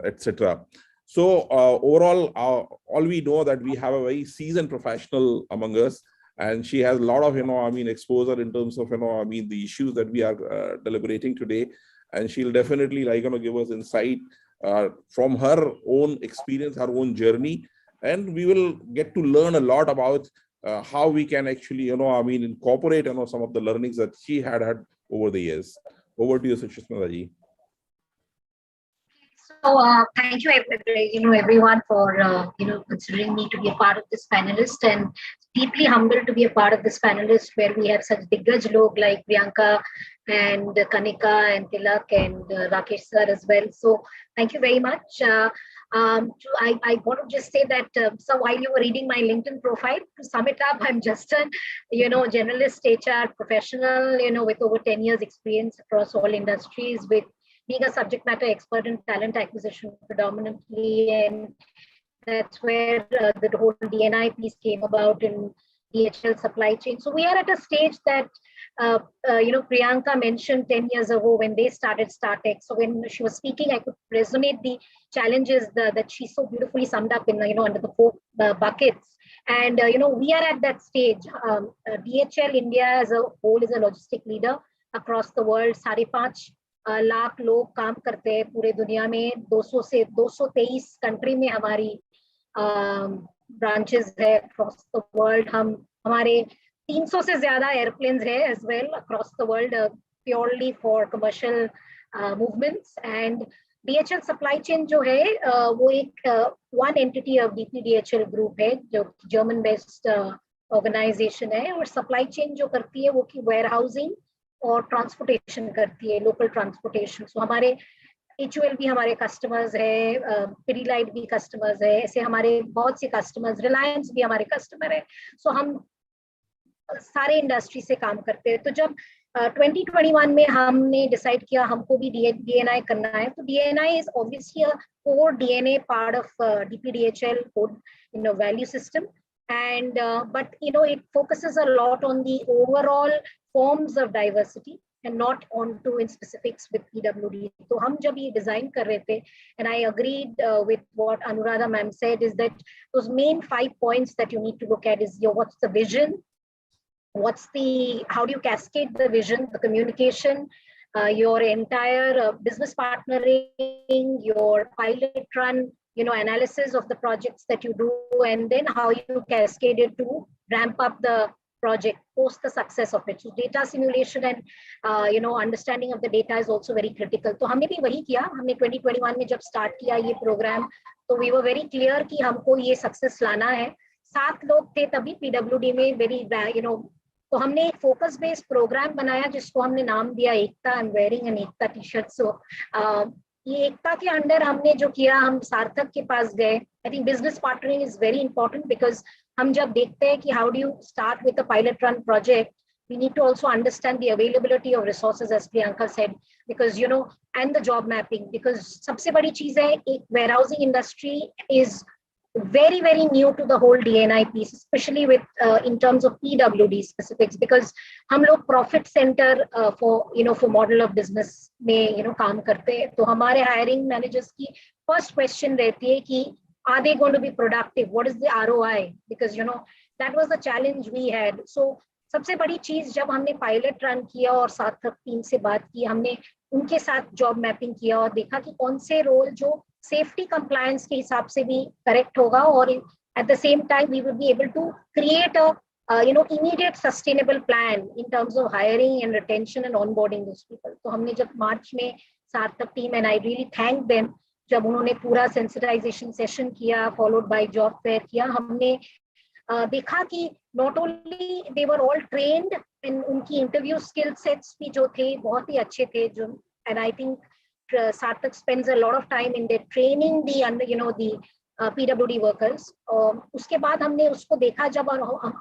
etc. So overall, all we know that we have a very seasoned professional among us, and she has a lot of, exposure in terms of, the issues that we are deliberating today. And she'll definitely give us insight from her own experience, her own journey. And we will get to learn a lot about how we can actually, incorporate, some of the learnings that she had over the years. Over to you, Suchishmata ji. So thank you, everyone for considering me to be a part of this panelist, and deeply humbled to be a part of this panelist where we have such diggaj log like Priyanka and Kanika and Tilak and Rakesh sir as well. So thank you very much. I want to just say that, so while you were reading my LinkedIn profile, to sum it up, I'm just a, generalist HR professional, with over 10 years experience across all industries, with being a subject matter expert in talent acquisition predominantly. And that's where the whole DNI piece came about in DHL supply chain. So we are at a stage that, Priyanka mentioned 10 years ago when they started Sarthak. So when she was speaking, I could resonate the challenges that she so beautifully summed up in, under the 4 buckets. And, we are at that stage. DHL India as a whole is a logistic leader across the world. 5.5 lakh लोग काम करते हैं पूरे दुनिया में. 200 से 223 country में हमारी ब्रांचेस है अक्रॉस द वर्ल्ड. हमारे 300 से ज्यादा एयरप्लेन्स है as well across the world, purely for commercial movements. And DHL supply chain जो है वो एक one entity of DPDHL group है, जो जर्मन बेस्ड ऑर्गेनाइजेशन है. और सप्लाई चेन जो करती है वो की वेयर हाउसिंग और ट्रांसपोर्टेशन करती है, लोकल ट्रांसपोर्टेशन. सो हमारे HUL भी हमारे कस्टमर्स है, पिडीलाइट भी कस्टमर्स है, ऐसे हमारे बहुत से कस्टमर्स, रिलायंस भी हमारे कस्टमर है. सो हम सारे इंडस्ट्री से काम करते हैं. तो जब 2021 में हमने डिसाइड किया हमको भी DNI करना है, तो DNI is obviously a core DNA part of DPDHL code value system. And but it focuses a lot on the overall forms of diversity and not onto in specifics with PWD. So हम जब ये design कर रहे थे, and I agreed with what Anuradha ma'am said, is that those main 5 points that you need to look at is what's the vision, how do you cascade the vision, the communication, your entire business partnering, your pilot run, analysis of the projects that you do, and then how you cascade it to ramp up the project post the success of it. So data simulation and understanding of the data is also very critical. तो हमने भी वही किया. हमने 2021 में जब start किया ये program, तो we were very clear कि हमको ये success लाना है. 7 लोग थे तभी PWD में, very तो हमने एक focus based program बनाया जिसको हमने नाम दिया एकता. I'm wearing an Ekta t-shirt. So ये एकता के अंडर हमने जो किया, हम सार्थक के पास गए. I think business partnering is very important, because हम जब देखते हैं कि how do you start with a pilot run project, we need to also understand the availability of resources, as Priyanka said, because and the job mapping, because सबसे बड़ी चीज है, एक warehousing industry is very, very new to the whole DNI piece, especially with in terms of PWD specifics, because हम लोग profit center for model of business में काम करते हैं. तो हमारे hiring managers की first question रहती है कि are they going to be productive? What is the ROI? Because that was the challenge we had. So सबसे बड़ी चीज जब हमने पायलट रन किया और सार्थक टीम से बात की, हमने उनके साथ जॉब मैपिंग किया और देखा कि कौन से रोल जो सेफ्टी कंप्लायंस के हिसाब से भी करेक्ट होगा, और at the same time we would be able to create a immediate sustainable plan in terms of hiring and retention and onboarding those people. तो हमने जब मार्च में Sarthak team, and I really thank them, जब उन्होंने पूरा sensitisation session किया followed by job fair किया, हमने देखा कि not only they were all trained, and उनकी इंटरव्यू स्किल सेट्स भी जो थे बहुत ही अच्छे थे. जो and I think Sarthak spends a lot of time in their training the PWD workers. उसके बाद हमने उसको देखा, जब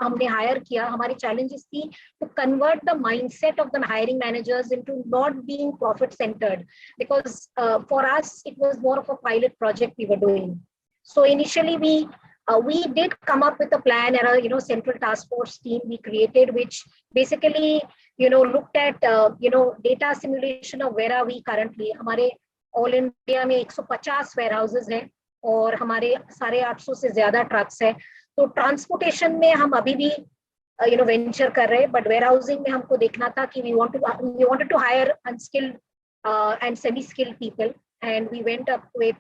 हमने हायर किया, हमारी challenges थी to convert the mindset of the hiring managers into not being profit centered, because for us it was more of a pilot project we were doing. So initially we did come up with a plan, and a central task force team we created, which basically looked at data simulation of where are we currently. हमारे all India में 150 warehouses हैं और हमारे 850 से ज्यादा trucks है. तो transportation में हम अभी भी वेंचर कर रहे हैं, बट वेयरहाउसिंग में हमको देखना था कि we wanted to hire unskilled and semi-skilled people, and we went up with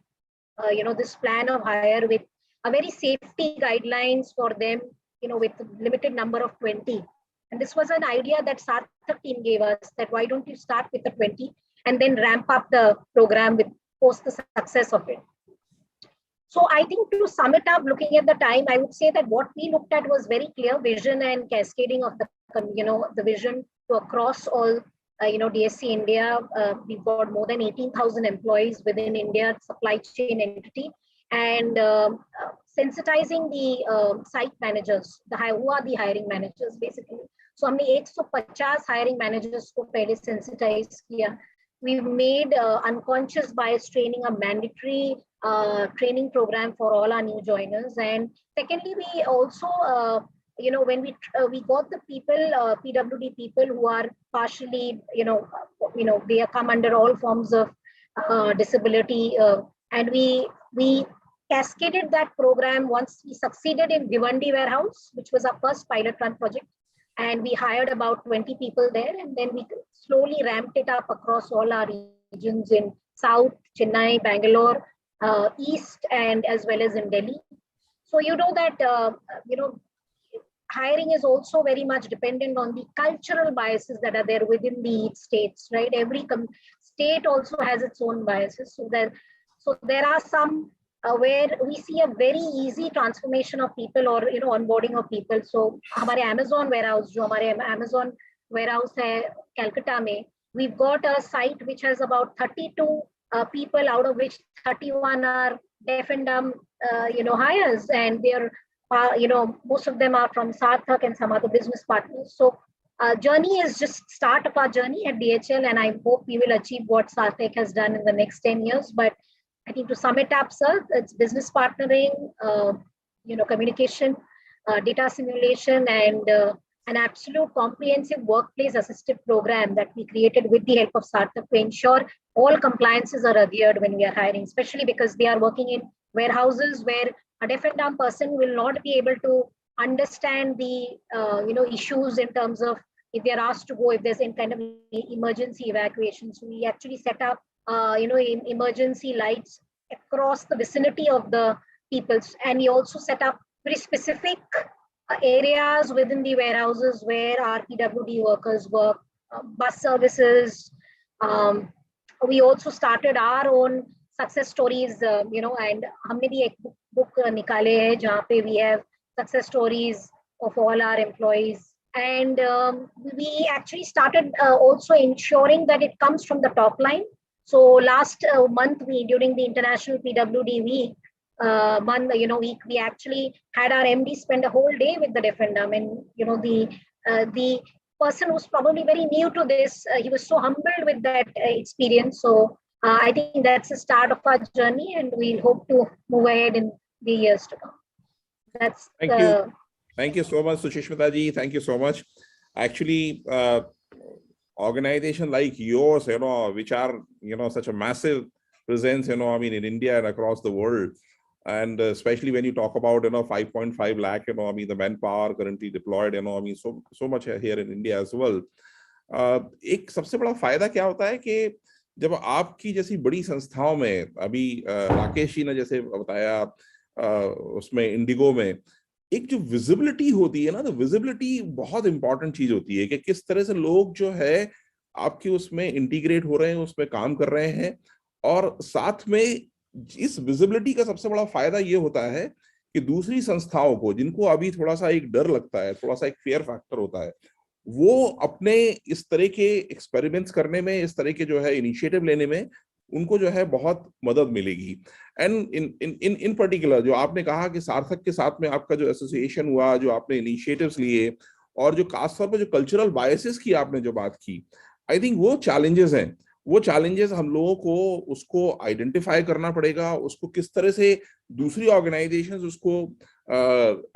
this plan of hire with a very safety guidelines for them, with a limited number of 20. And this was an idea that Sarthak team gave us, that why don't you start with the 20 and then ramp up the program with post the success of it. So I think to sum it up, looking at the time, I would say that what we looked at was very clear vision and cascading of the vision to across all DSC India. We've got more than 18,000 employees within India supply chain entity. and sensitizing the site managers, who are the hiring managers basically. So हमने 150 hiring managers को पहले sensitize किया. We've made unconscious bias training a mandatory training program for all our new joiners. And secondly, we also, when we got the people, PWD people who are partially, they come under all forms of disability, and we cascaded that program once we succeeded in Bhiwandi warehouse, which was our first pilot run project. And we hired about 20 people there, and then we slowly ramped it up across all our regions in South, Chennai, Bangalore, East, and as well as in Delhi. So you know that hiring is also very much dependent on the cultural biases that are there within the states, right? Every state also has its own biases. So there are some where we see a very easy transformation of people or onboarding of people. So हमारे Amazon warehouse, जो हमारे Amazon warehouse है Calcutta में, we've got a site which has about 32 people, out of which 31 are deaf and dumb, hires, and they're most of them are from Sarthak and some other business partners. So journey is just start of our journey at DHL, and I hope we will achieve what Sarthak has done in the next 10 years. But I think to sum it up, sir, it's business partnering, communication, data simulation, and an absolute comprehensive workplace assistive program that we created with the help of Sarthak to ensure all compliances are adhered when we are hiring, especially because they are working in warehouses where a deaf and dumb person will not be able to understand the issues in terms of if they are asked to go, if there's any kind of emergency evacuation. So we actually set up emergency lights across the vicinity of the peoples, and we also set up very specific areas within the warehouses where our PWD workers work, bus services. We also started our own success stories, and हमने भी एक book निकाले है जहाँ पे we have success stories of all our employees, and we actually started also ensuring that it comes from the top line. So last month, during the International PWD Week, we actually had our MD spend a whole day with the deaf and dumb, and the person who's probably very new to this, he was so humbled with that experience. So I think that's the start of our journey, and we'll hope to move ahead in the years to come. Thank you. Thank you so much, Sushmita ji. Thank you so much. Actually, organization like yours, which are, such a massive presence, in India and across the world. And especially when you talk about, 5.5 lakh, the manpower currently deployed, so much here in India as well. एक सबसे बड़ा फायदा क्या होता है कि जब आपकी जैसी बड़ी संस्थाओं में, अभी राकेश जी ने जैसे बताया, उसमें इंडिगो में एक जो विजिबिलिटी होती है ना, तो विजिबिलिटी बहुत इंपॉर्टेंट चीज होती है कि किस तरह से लोग जो है आपके उसमें इंटीग्रेट हो रहे हैं, उसमें काम कर रहे हैं, और साथ में इस विजिबिलिटी का सबसे बड़ा फायदा ये होता है कि दूसरी संस्थाओं को, जिनको अभी थोड़ा सा एक डर लगता है, थोड़ा सा एक फेयर फैक्टर होता है, वो अपने इस तरह के एक्सपेरिमेंट्स करने में, इस तरह के जो है इनिशिएटिव लेने में उनको जो है बहुत मदद मिलेगी. एंड इन पर्टिकुलर जो आपने कहा कि सार्थक के साथ में आपका जो एसोसिएशन हुआ, जो आपने इनिशिएटिव्स लिए, और जो खासतौर पर जो कल्चरल बायसेस की आपने जो बात की, आई थिंक वो चैलेंजेस हैं. वो चैलेंजेस हम लोगों को उसको आइडेंटिफाई करना पड़ेगा, उसको किस तरह से दूसरी ऑर्गेनाइजेशंस उसको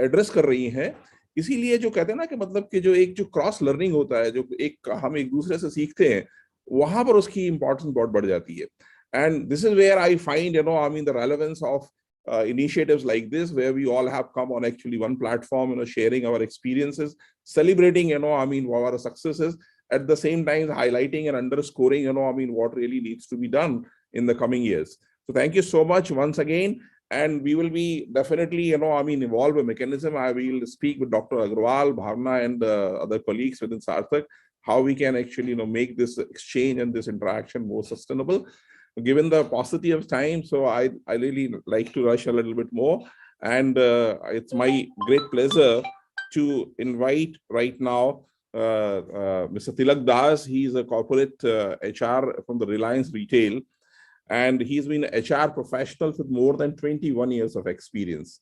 एड्रेस कर रही हैं. इसीलिए जो कहते हैं ना कि मतलब कि जो एक जो क्रॉस लर्निंग होता है, जो एक हम एक दूसरे से सीखते हैं, वहां पर उसकी इंपॉर्टेंस बहुत बढ़ जाती है. And this is where I find the relevance of initiatives like this, where we all have come on actually one platform, sharing our experiences, celebrating our successes, at the same time highlighting and underscoring what really needs to be done in the coming years. So thank you so much once again, and we will be definitely evolve a mechanism. I will speak with Dr. Agarwal, Bhavna, and other colleagues within Sarthak, how we can actually make this exchange and this interaction more sustainable, given the paucity of time. So I really like to rush a little bit more, and it's my great pleasure to invite right now Mr. Tilak Das. He is a corporate HR from the Reliance Retail, And he's been an HR professional with more than 21 years of experience,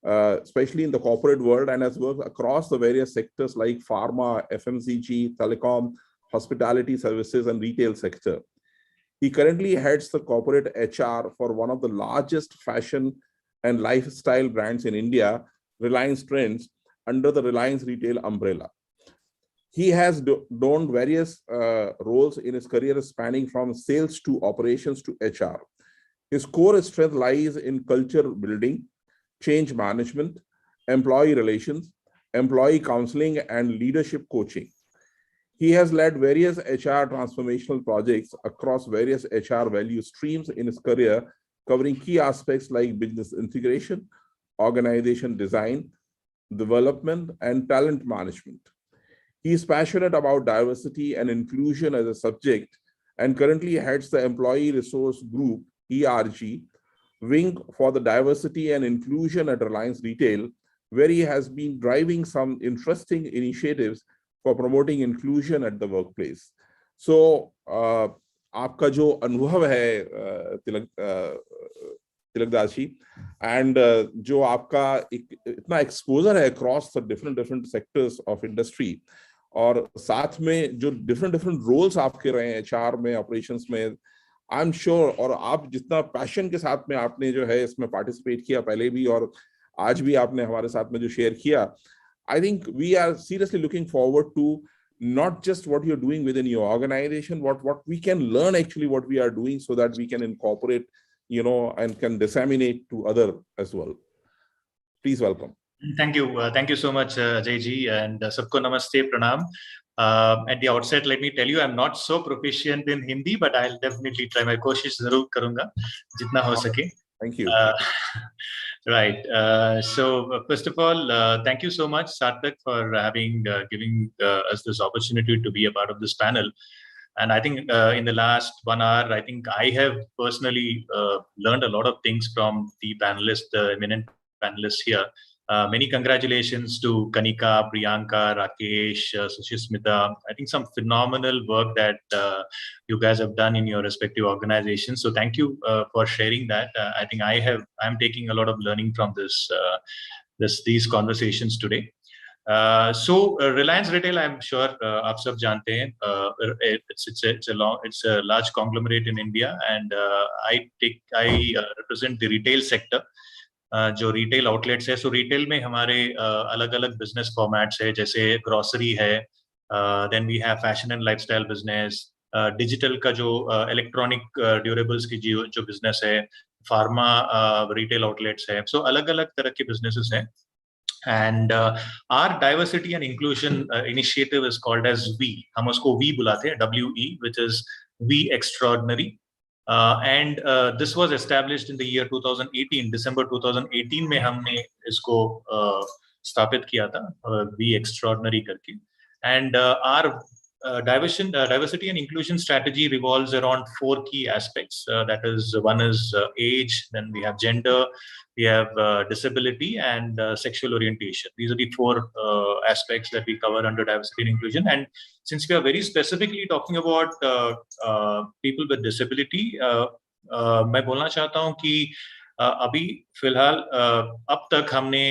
especially in the corporate world, and has worked across the various sectors like pharma, FMCG, telecom, hospitality services, and retail sector. He currently heads the corporate HR for one of the largest fashion and lifestyle brands in India, Reliance Trends, under the Reliance Retail umbrella. He has donned various roles in his career, spanning from sales to operations to HR. His core strength lies in culture building, change management, employee relations, employee counseling, and leadership coaching. He has led various HR transformational projects across various HR value streams in his career, covering key aspects like business integration, organization design, development, and talent management. He is passionate about diversity and inclusion as a subject and currently heads the Employee Resource Group, ERG, wing for the diversity and inclusion at Reliance Retail, where he has been driving some interesting initiatives for promoting inclusion at the workplace. So, आपका जो अनुभव है तिलकदास जी, and जो आपका इतना exposure है across the different sectors of industry, और साथ में जो different roles आपके रहे हैं HR में, operations में, I'm sure, और आप जितना पैशन के साथ में आपने जो है इसमें पार्टिसिपेट किया पहले भी और आज भी आपने हमारे साथ में जो शेयर किया, I think we are seriously looking forward to not just what you're doing within your organization, what we can learn actually what we are doing so that we can incorporate, and can disseminate to other as well. Please welcome. Thank you so much, Ajay ji, and sabko namaste, pranam. At the outset, let me tell you, I'm not so proficient in Hindi, but I'll definitely try. My koshish zarur karunga, jitna ho sake. Thank you. Right. So first of all, thank you so much, Sarthak, for giving us this opportunity to be a part of this panel. And I think in the last 1 hour, I think I have personally learned a lot of things from the panelists, the eminent panelists here. Many congratulations to Kanika, Priyanka, Rakesh, Sushmita. I think some phenomenal work that you guys have done in your respective organizations. So thank you for sharing that. I think I'm taking a lot of learning from these conversations today. So Reliance Retail, I'm sure आप सब जानते हैं, it's a large conglomerate in India, and I represent the retail sector. जो retail outlets है, सो retail में हमारे अलग अलग बिजनेस फॉर्मेट्स है, जैसे ग्रोसरी है, then we have fashion and lifestyle business, digital का जो इलेक्ट्रॉनिक ड्यूरेबल्स की जो बिजनेस है, फार्मा रिटेल आउटलेट्स है, सो अलग अलग तरह के बिजनेसेस हैं. And our diversity and inclusion initiative is called as We. हम उसको We बुलाते हैं, WE, which is We Extraordinary. And this was established in the year 2018, December 2018 में हमने इसको स्थापित किया था, We Extraordinary करके. And our diversity and inclusion strategy revolves around 4 key aspects. That is, one is age, then we have gender, we have disability, and sexual orientation. These are the 4 aspects that we cover under diversity and inclusion. And since we are very specifically talking about people with disability, मैं बोलना चाहता हूँ कि अभी फिलहाल अब तक हमने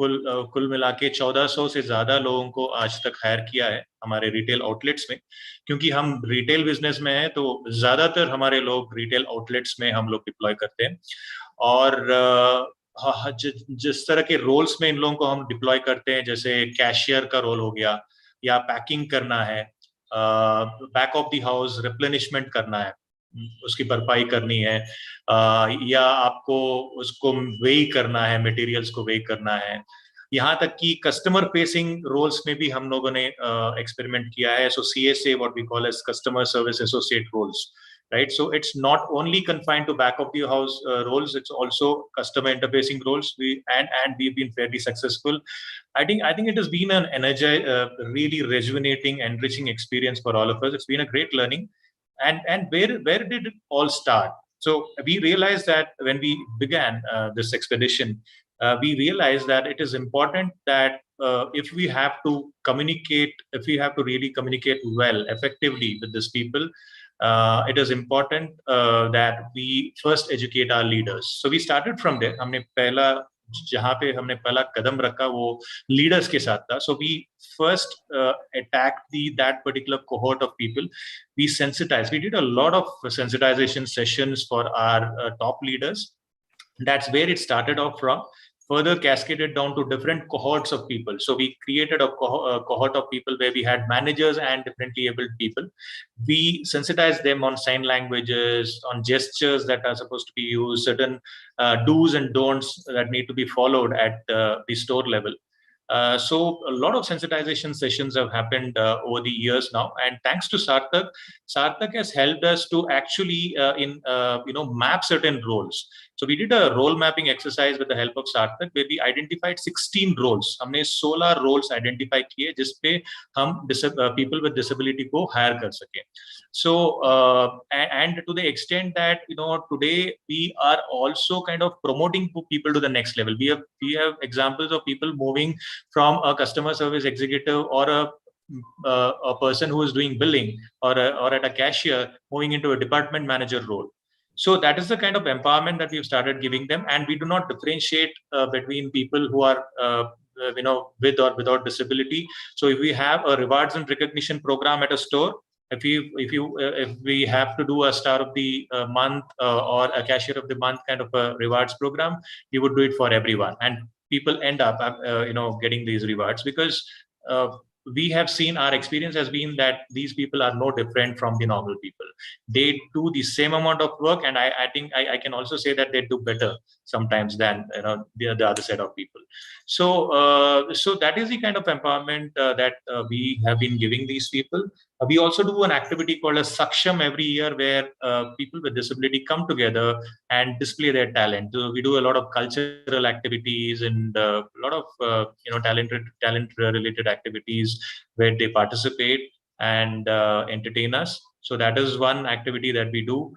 कुल मिला के 1400 से ज्यादा लोगों को आज तक हायर किया है हमारे रिटेल आउटलेट्स में, क्योंकि हम रिटेल बिजनेस में हैं, तो ज्यादातर हमारे लोग रिटेल आउटलेट्स में हम लोग डिप्लॉय करते हैं. और जिस तरह के रोल्स में इन लोगों को हम डिप्लॉय करते हैं, जैसे कैशियर का रोल हो गया, या पैकिंग करना है, back of the house replenishment करना है, उसकी भरपाई करनी है, या आपको उसको वेई करना है, मटेरियल्स को वेई करना है, यहाँ तक कि कस्टमर फेसिंग रोल्स में भी हम लोगों ने एक्सपेरिमेंट किया है. So CSA, what we call as customer service associate roles, right? So it's not only confined to back of the house roles, it's also customer interfacing roles. And we've been fairly successful. I think it has been an really rejuvenating, enriching experience for all of us. It's been a great learning. And where did it all start? So we realized that when we began this expedition, we realized that it is important that if we have to communicate, if we have to really communicate well, effectively with these people, it is important that we first educate our leaders. So we started from there. हमने पहला जहाँ पे हमने पहला कदम रखा वो leaders के साथ था. So we first attacked that particular cohort of people. We sensitized. We did a lot of sensitization sessions for our top leaders. That's where it started off from. Further cascaded down to different cohorts of people. So we created a cohort of people where we had managers and differently abled people. We sensitized them on sign languages, on gestures that are supposed to be used, certain do's and don'ts that need to be followed at the store level. So a lot of sensitization sessions have happened over the years now, and thanks to Sarthak has helped us to actually map certain roles. So we did a role mapping exercise with the help of Sarthak, where we identified 16 roles. हमने 16 roles identify किए जिसपे हम people with disability को hire कर सकें. So and to the extent that today we are also kind of promoting people to the next level. We have examples of people moving from a customer service executive or a person who is doing billing or at a cashier moving into a department manager role. So that is the kind of empowerment that we've started giving them, and we do not differentiate between people who are with or without disability. So if we have a rewards and recognition program at a store, if we have to do a star of the month or a cashier of the month kind of a rewards program, we would do it for everyone, and people end up getting these rewards because we have seen, our experience has been that these people are no different from the normal people. They do the same amount of work, and I think I can also say that they do better sometimes than the other set of people. So so that is the kind of empowerment that we have been giving these people. We also do an activity called a Saksham every year, where people with disability come together and display their talent. So we do a lot of cultural activities and a lot of talent related activities where they participate and entertain us. So that is one activity that we do.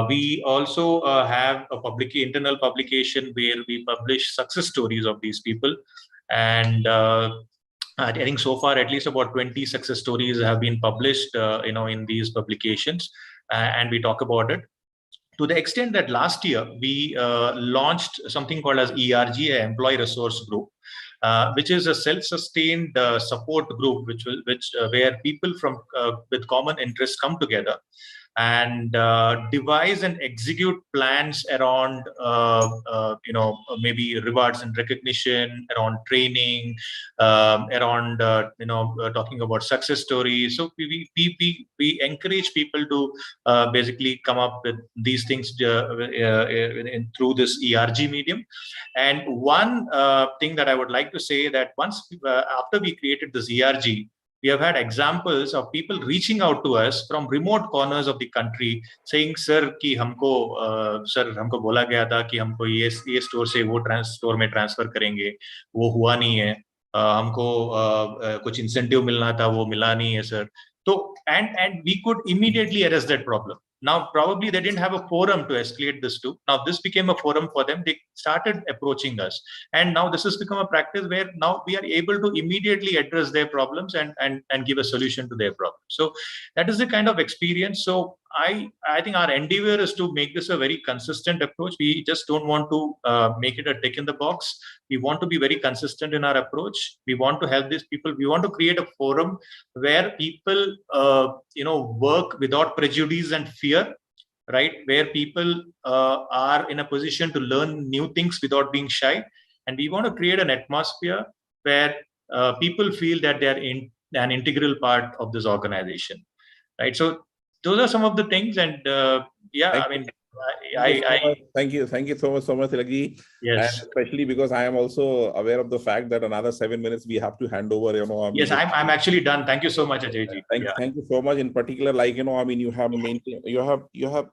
We also have a internal publication where we publish success stories of these people, and I think so far at least about 20 success stories have been published, in these publications, and we talk about it. To the extent that last year we launched something called as ERG, Employee Resource Group, which is a self-sustained support group, where people from with common interests come together and devise and execute plans around maybe rewards and recognition, around training, around talking about success stories. So we encourage people to basically come up with these things through this ERG medium. And one thing that I would like to say, that once after we created this ERG, we have had examples of people reaching out to us from remote corners of the country saying, sir, कि हमको बोला गया था कि हमको ये store से वो स्टोर में ट्रांसफर करेंगे, वो हुआ नहीं है, हमको कुछ इंसेंटिव मिलना था, वो मिला नहीं है sir. So and we could immediately address that problem. Now, probably they didn't have a forum to escalate this to. Now, this became a forum for them. They started approaching us. And now this has become a practice where now we are able to immediately address their problems and give a solution to their problems. So that is the kind of experience. So I think our endeavor is to make this a very consistent approach. We just don't want to make it a tick in the box. We want to be very consistent in our approach. We want to help these people. We want to create a forum where people, work without prejudice and fear, right? Where people are in a position to learn new things without being shy. And we want to create an atmosphere where people feel that they are an integral part of this organization, right? So those are some of the things, and thank you so much, Tilakji. Yes, and especially because I am also aware of the fact that another 7 minutes we have to hand over. Yes, I'm actually done. Thank you so much, Ajayji. Thank you so much. In particular, you have maintained, you have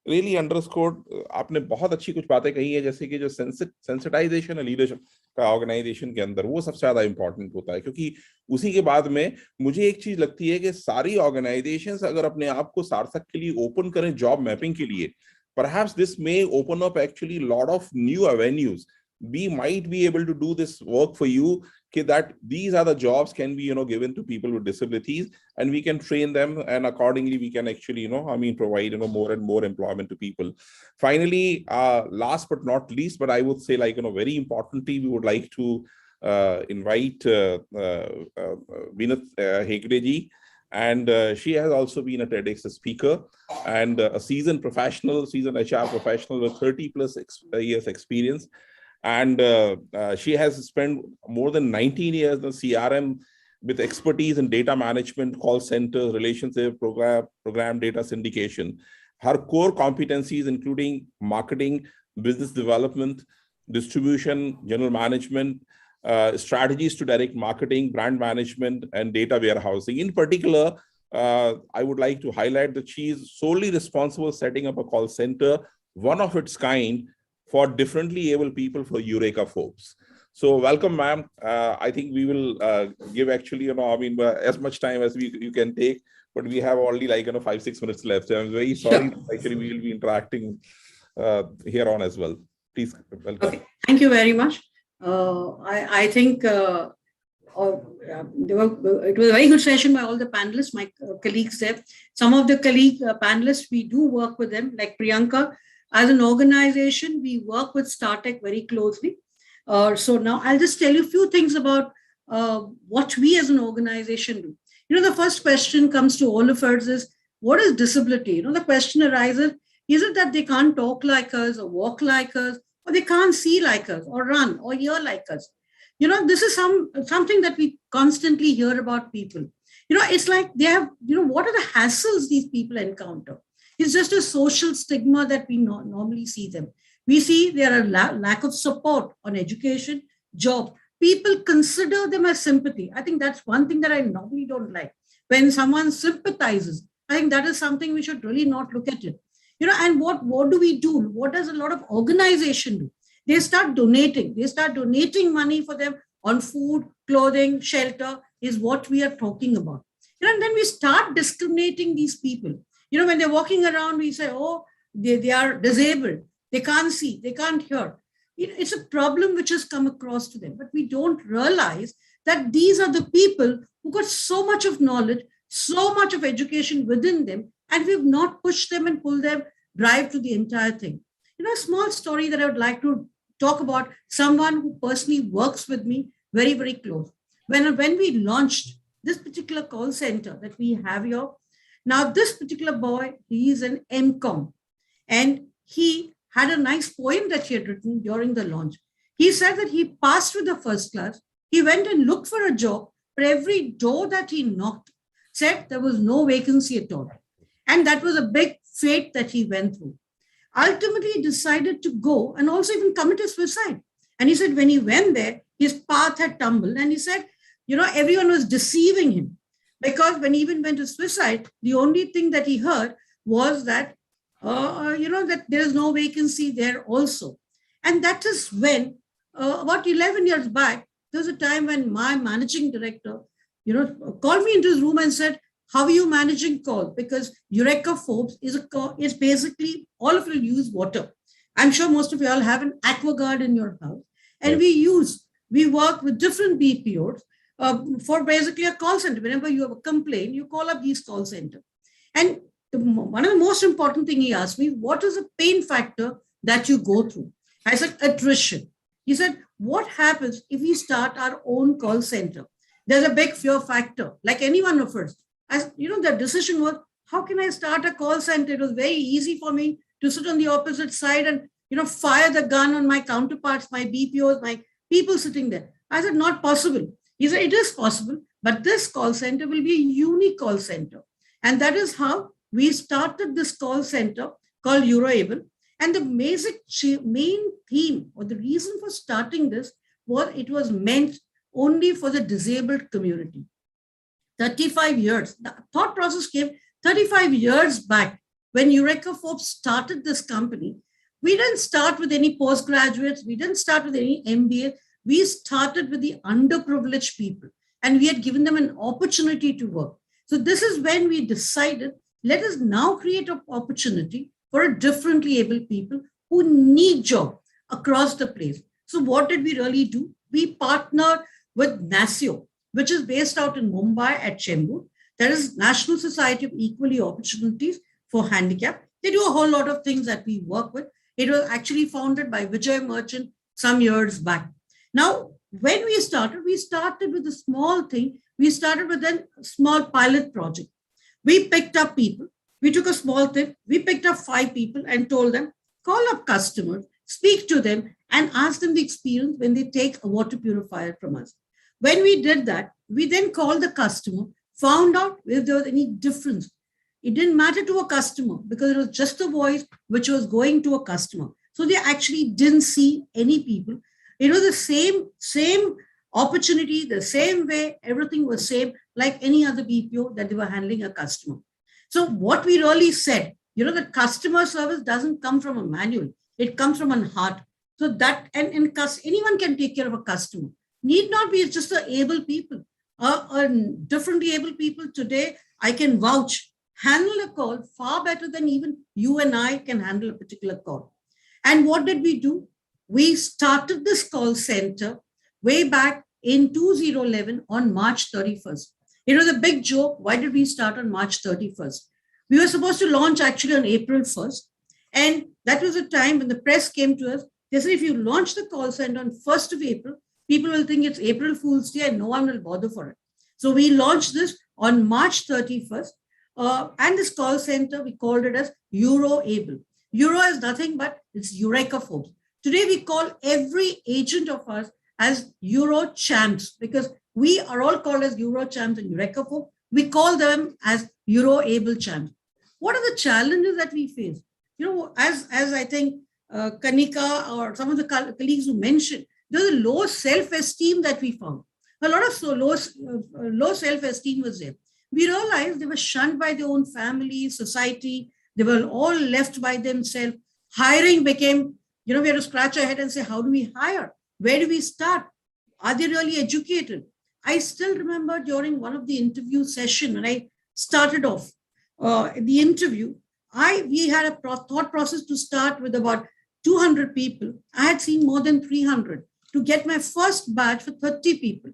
really underscored. आपने बहुत अच्छी कुछ बातें कही है, जैसे कि जो सेंसिटाइजेशन है लीडरशिप का ऑर्गेनाइजेशन के अंदर, वो सबसे ज्यादा इंपॉर्टेंट होता है, क्योंकि उसी के बाद में मुझे एक चीज लगती है कि सारी ऑर्गेनाइजेशंस अगर अपने आप को सार्थक के लिए ओपन करें जॉब मैपिंग के लिए, perhaps this may open up actually a lot of new avenues we might be able to do this work for you, that these are the jobs can be, given to people with disabilities, and we can train them, and accordingly we can actually, provide, more and more employment to people. Finally, last but not least, but I would say, like, very importantly, we would like to invite Vinat Hegde ji. And she has also been a TEDx speaker and a seasoned HR professional with 30 plus years experience. And she has spent more than 19 years in CRM with expertise in data management, call centers, relationship, program data syndication. Her core competencies including marketing, business development, distribution, general management, strategies to direct marketing, brand management, and data warehousing. In particular, I would like to highlight that she is solely responsible setting up a call center, one of its kind, for differently able people for Eureka Forbes. So welcome, ma'am. I think we will give actually, as much time as you can take, but we have only 5-6 minutes left. I'm very sorry. Sure. Actually, we will be interacting here on as well. Please, welcome. Okay. Thank you very much. I think it was a very good session by all the panelists, my colleagues there. Some of the panelists, we do work with them, like Priyanka. As an organization, we work with Sarthak very closely. So now I'll just tell you a few things about what we as an organization do. The first question comes to all of us is, what is disability? The question arises, is it that they can't talk like us or walk like us, or they can't see like us or run or hear like us? This is something that we constantly hear about people. It's like they have, what are the hassles these people encounter? It's just a social stigma that we normally see them. We see there are lack of support on education, job. People consider them as sympathy. I think that's one thing that I normally don't like. When someone sympathizes, I think that is something we should really not look at it. And what do we do? What does a lot of organization do? They start donating. They start donating money for them on food, clothing, shelter is what we are talking about. And then we start discriminating these people. When they're walking around, we say, oh, they are disabled. They can't see, they can't hear. It's a problem which has come across to them, but we don't realize that these are the people who got so much of knowledge, so much of education within them, and we've not pushed them and pulled them, drive to the entire thing. A small story that I would like to talk about, someone who personally works with me very, very close. When we launched this particular call center that we have here, now this particular boy, he is an MCOM, and he had a nice poem that he had written during the launch. He said that he passed with the first class. He went and looked for a job, but every door that he knocked said there was no vacancy at all. And that was a big fate that he went through. Ultimately, he decided to go and also even commit suicide. And he said when he went there, his path had tumbled. And he said, everyone was deceiving him. Because when he even went to suicide, the only thing that he heard was that, that there is no vacancy there also. And that is when, about 11 years back, there was a time when my managing director, called me into his room and said, how are you managing calls? Because Eureka Forbes is basically, all of you use water. I'm sure most of you all have an aquaguard in your house. And yes. we work with different BPOs for basically a call center. Whenever you have a complaint, you call up these call centers. And one of the most important thing he asked me, what is the pain factor that you go through? I said, attrition. He said, what happens if we start our own call center? There's a big fear factor, like any one of us. The decision was, how can I start a call center? It was very easy for me to sit on the opposite side and, fire the gun on my counterparts, my BPOs, my people sitting there. I said, not possible. He said, it is possible, but this call center will be a unique call center. And that is how we started this call center called Euroable. And the main theme or the reason for starting this was it was meant only for the disabled community. 35 years, the thought process came 35 years back when Eureka Forbes started this company. We didn't start with any postgraduates. We didn't start with any MBA. We started with the underprivileged people, and we had given them an opportunity to work. So this is when we decided, let us now create an opportunity for a differently able people who need job across the place. So what did we really do? We partnered with NASIO, which is based out in Mumbai at Chembur. There is National Society of Equality Opportunities for Handicap. They do a whole lot of things that we work with. It was actually founded by Vijay Merchant some years back. Now, when we started with a small thing. We started with a small pilot project. We picked up people. We took a small thing. We picked up 5 people and told them, call up customers, speak to them, and ask them the experience when they take a water purifier from us. When we did that, we then called the customer, found out if there was any difference. It didn't matter to a customer because it was just a voice which was going to a customer. So they actually didn't see any people. It was the same opportunity, the same way, everything was same like any other BPO that they were handling a customer. So what we really said, that customer service doesn't come from a manual. It comes from a heart. So that, and anyone can take care of a customer. Need not be just the able people. Differently able people today, I can vouch, handle a call far better than even you and I can handle a particular call. And what did we do? We started this call center way back in 2011 on March 31st. It was a big joke. Why did we start on March 31st? We were supposed to launch actually on April 1st. And that was a time when the press came to us. They said, if you launch the call center on 1st of April, people will think it's April Fool's Day and no one will bother for it. So we launched this on March 31st. And this call center, we called it as Euro Able. Euro is nothing but it's Eureka folks. Today, we call every agent of ours as Euro Champs because we are all called as Euro Champs and Eureka folk. We call them as Euro Able Champs. What are the challenges that we face? As I think Kanika or some of the colleagues who mentioned, there's a low self-esteem that we found. A lot of low self-esteem was there. We realized they were shunned by their own family, society. They were all left by themselves. Hiring became, we had to scratch our head and say, how do we hire? Where do we start? Are they really educated? I still remember during one of the interview session when I started off the interview, we had a thought process to start with about 200 people. I had seen more than 300 to get my first batch for 30 people.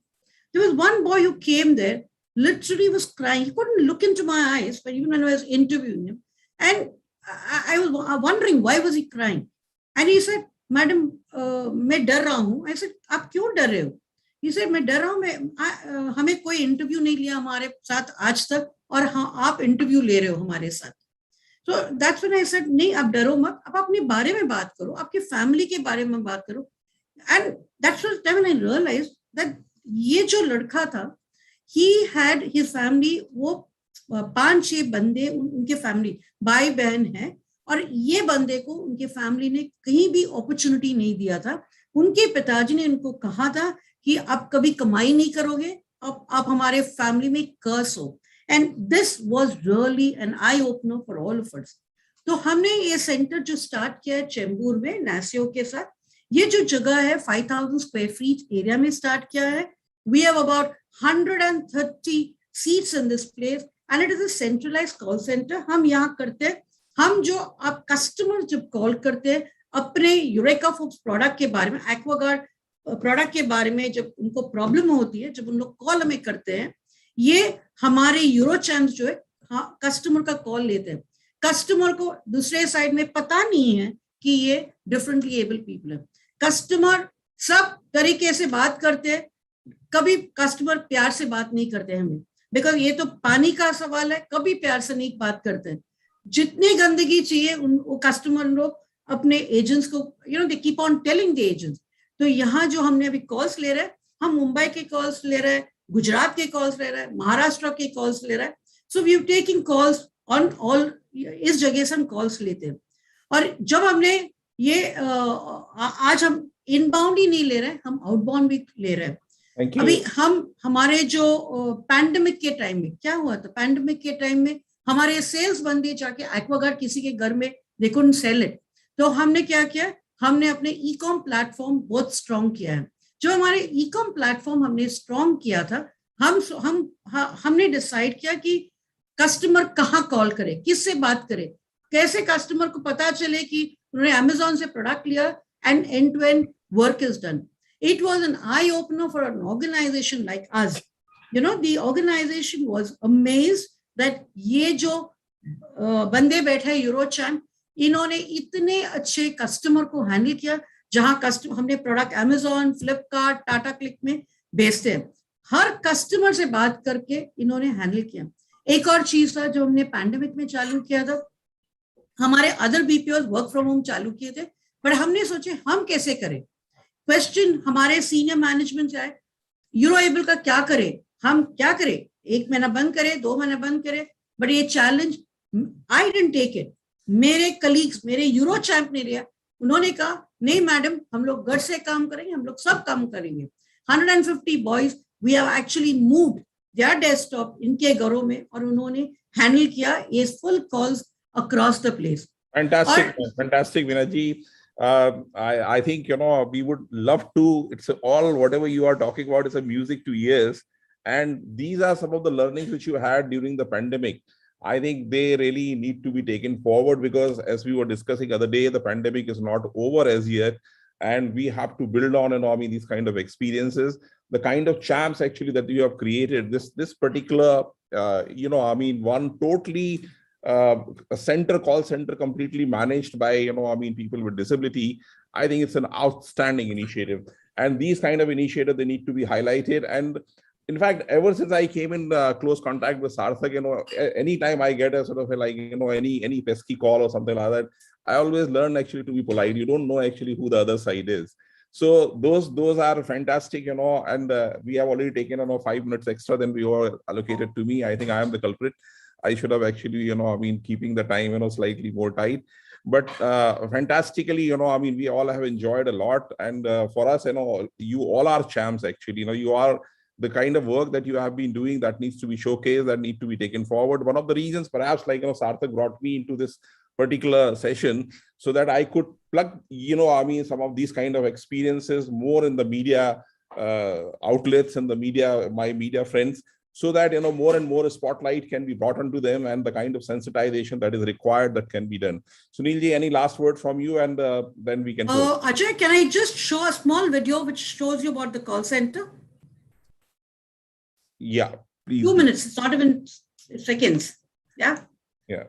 There was one boy who came there, literally was crying. He couldn't look into my eyes, but even when I was interviewing him. And I was wondering, why was he crying? And he said, Madam, मैं डर रहा हूँ. I said, आप क्यों डर रहे हो? He said, मैं डर रहा हूँ, हमें कोई इंटरव्यू नहीं लिया हमारे साथ आज तक और हाँ आप इंटरव्यू ले रहे हो हमारे साथ. So that's when I said, नहीं आप डरो मत, आप अपने बारे में बात करो, आपके फैमिली के बारे में बात करो. And that's the time when I realized that ये जो लड़का था, he had his family, वो 5-6 बंदे उनके फैमिली भाई बहन है और ये बंदे को उनके फैमिली ने कहीं भी अपॉर्चुनिटी नहीं दिया था. उनके पिताजी ने उनको कहा था कि आप कभी कमाई नहीं करोगे, आप हमारे फैमिली में कर्स हो. And this was really an eye opener for all of us. तो हमने ये सेंटर जो स्टार्ट किया है चेंबूर में नासियो के साथ, ये जो जगह है 5000 स्क्वायर फीट एरिया में स्टार्ट किया है. We have about 130 seats in this place and it is a centralized call center. हम यहाँ करते हैं, हम जो आप कस्टमर जब कॉल करते हैं अपने यूरेका फूड्स प्रोडक्ट के बारे में, एक्वागार्ड प्रोडक्ट के बारे में जब उनको प्रॉब्लम होती है, जब उन लोग कॉल हमें करते हैं, ये हमारे यूरो चैम्प्स जो है कस्टमर का कॉल लेते हैं. कस्टमर को दूसरे साइड में पता नहीं है कि ये डिफरेंटली एबल पीपल है. कस्टमर सब तरीके से बात करते हैं, कभी कस्टमर प्यार से बात नहीं करते हैं हमें, बिकॉज ये तो पानी का सवाल है, कभी प्यार से नहीं बात करते हैं. जितनी गंदगी चाहिए उन कस्टमर लोग अपने एजेंट्स को they keep on telling the agents. तो यहाँ जो हमने अभी कॉल्स ले रहे हैं, हम मुंबई के कॉल्स ले रहे हैं, गुजरात के कॉल्स ले रहे हैं, महाराष्ट्र के कॉल्स ले रहे हैं. So we are taking calls on all, इस जगह से हम कॉल्स लेते हैं. और जब हमने ये आज हम इनबाउंड ही नहीं ले रहे हैं, हम आउटबाउंड भी ले रहे हैं. अभी हमारे जो पैंडेमिक के टाइम में क्या हुआ था, पैंडेमिक के टाइम में हमारे सेल्स बंदे जाके एक्वागार्ड किसी के घर में दे कुडंट सेल इट. तो हमने क्या किया, हमने अपने ई कॉम प्लेटफॉर्म बहुत स्ट्रॉन्ग किया है. जो हमारे ई कॉम प्लेटफॉर्म हमने स्ट्रॉन्ग किया था, हमने डिसाइड किया कि कस्टमर कहाँ कॉल करे, किससे बात करे, कैसे कस्टमर को पता चले कि उन्होंने अमेजोन से प्रोडक्ट लिया end to end work is done. It was an eye-opener for an organization like us. The organization was amazed that ये जो बंदे बैठे यूरो चैम्प, इन्होंने इतने अच्छे कस्टमर को हैंडल किया, जहां कस्टमर हमने product Amazon, Flipkart, Tata click में बेचते हैं, हर कस्टमर से बात करके इन्होंने हैंडल किया। एक और चीज था जो हमने पैंडेमिक में चालू किया था, हमारे other BPO work from home चालू किए थे, पर हमने सोचे हम कैसे करें। क्वेश्चन हमारे सीनियर मैनेजमेंट से आए, यूरोएबल का क्या करें, हम क्या करें, 1 महीना बंद करें, 2 महीने बंद करें, बट ये challenge I didn't take it. मेरे कलीग्स, मेरे यूरो चैंप ने लिया, उन्होंने कहा नहीं मैडम, हम लोग घर से काम करेंगे, हम लोग सब काम करेंगे। 150 boys we have actually moved their desktop इनके घरों में, और उन्होंने हैंडल किया ये full calls across the place. Fantastic, Vinaji. I think, we would love to, it's all, whatever you are talking about is a music to ears. And these are some of the learnings which you had during the pandemic. I think they really need to be taken forward, because as we were discussing the other day, the pandemic is not over as yet. And we have to build on, these kind of experiences, the kind of champs actually that you have created, this particular, one totally, a call center completely managed by, people with disability. I think it's an outstanding initiative, and these kind of initiatives, they need to be highlighted. And in fact, ever since I came in close contact with Sarthak, anytime I get a sort of any pesky call or something like that, I always learn actually to be polite. You don't know actually who the other side is. So those are fantastic, and we have already taken 5 minutes extra than we were allocated to me. I think I am the culprit. I should have actually, keeping the time, slightly more tight. But fantastically, we all have enjoyed a lot. And for us, you all are champs, actually. You are the kind of work that you have been doing that needs to be showcased, that need to be taken forward. One of the reasons, perhaps, Sarthak brought me into this particular session so that I could plug, some of these kind of experiences more in the media outlets and the media, my media friends, so that more and more spotlight can be brought onto them, and the kind of sensitization that is required that can be done. Sunilji, any last word from you, and then we can close. Ajay, can I just show a small video which shows you about the call center? Yeah, please. 2 minutes, it's not even seconds. Yeah. Yeah.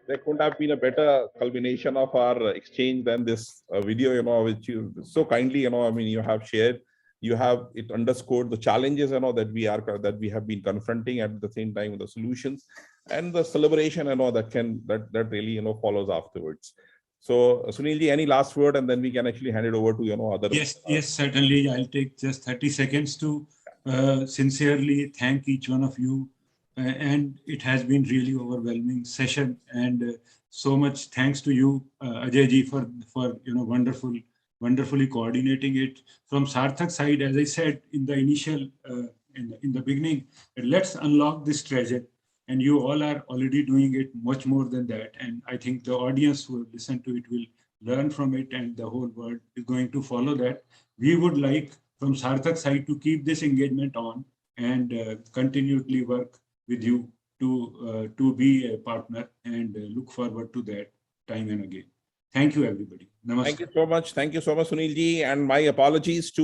There couldn't have been a better culmination of our exchange than this video, which you so kindly, you have shared. it underscored the challenges that we have been confronting, at the same time the solutions and the celebration that really follows afterwards. So Sunil ji, any last word, and then we can actually hand it over to other. Yes, certainly. I'll take just 30 seconds to sincerely thank each one of you, and it has been really overwhelming session, and so much thanks to you, Ajay ji, for wonderfully coordinating it. From Sarthak side, as I said in the initial in the beginning, let's unlock this treasure, and you all are already doing it much more than that, and I think the audience who listen to it will learn from it, and the whole world is going to follow that. We would like from Sarthak side to keep this engagement on and continually work with you to be a partner, and look forward to that time and again. Thank you, everybody. Namaskar. Thank you so much. Thank you so much, Sunil ji. And my apologies to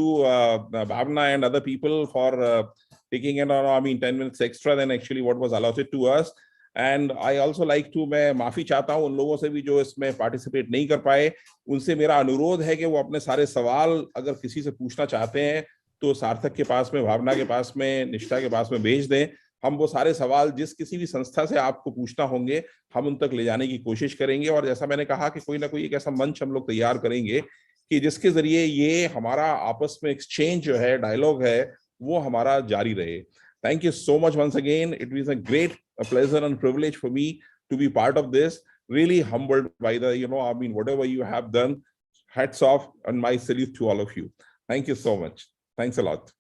Bhavna and other people for taking it on, 10 minutes extra than actually what was allotted to us. And I also like to, मैं माफी चाहता हूँ उन लोगों से भी जो इसमें पार्टिसिपेट नहीं कर पाए. उनसे मेरा अनुरोध है कि वो अपने सारे सवाल अगर किसी से पूछना चाहते हैं तो सार्थक के पास में, भावना के पास में, निष्ठा के पास में भेज दें. हम वो सारे सवाल जिस किसी भी संस्था से आपको पूछना होंगे हम उन तक ले जाने की कोशिश करेंगे. और जैसा मैंने कहा कि कोई ना कोई एक ऐसा मंच हम लोग तैयार करेंगे कि जिसके जरिए ये हमारा आपस में एक्सचेंज जो है, डायलॉग है, वो हमारा जारी रहे. Thank you so much once again. It was a great pleasure and privilege for me to be part of this. Really humbled by the, whatever you have done. Hats off and my salute to all of you. Thank you so much. Thanks a lot.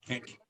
Thank you.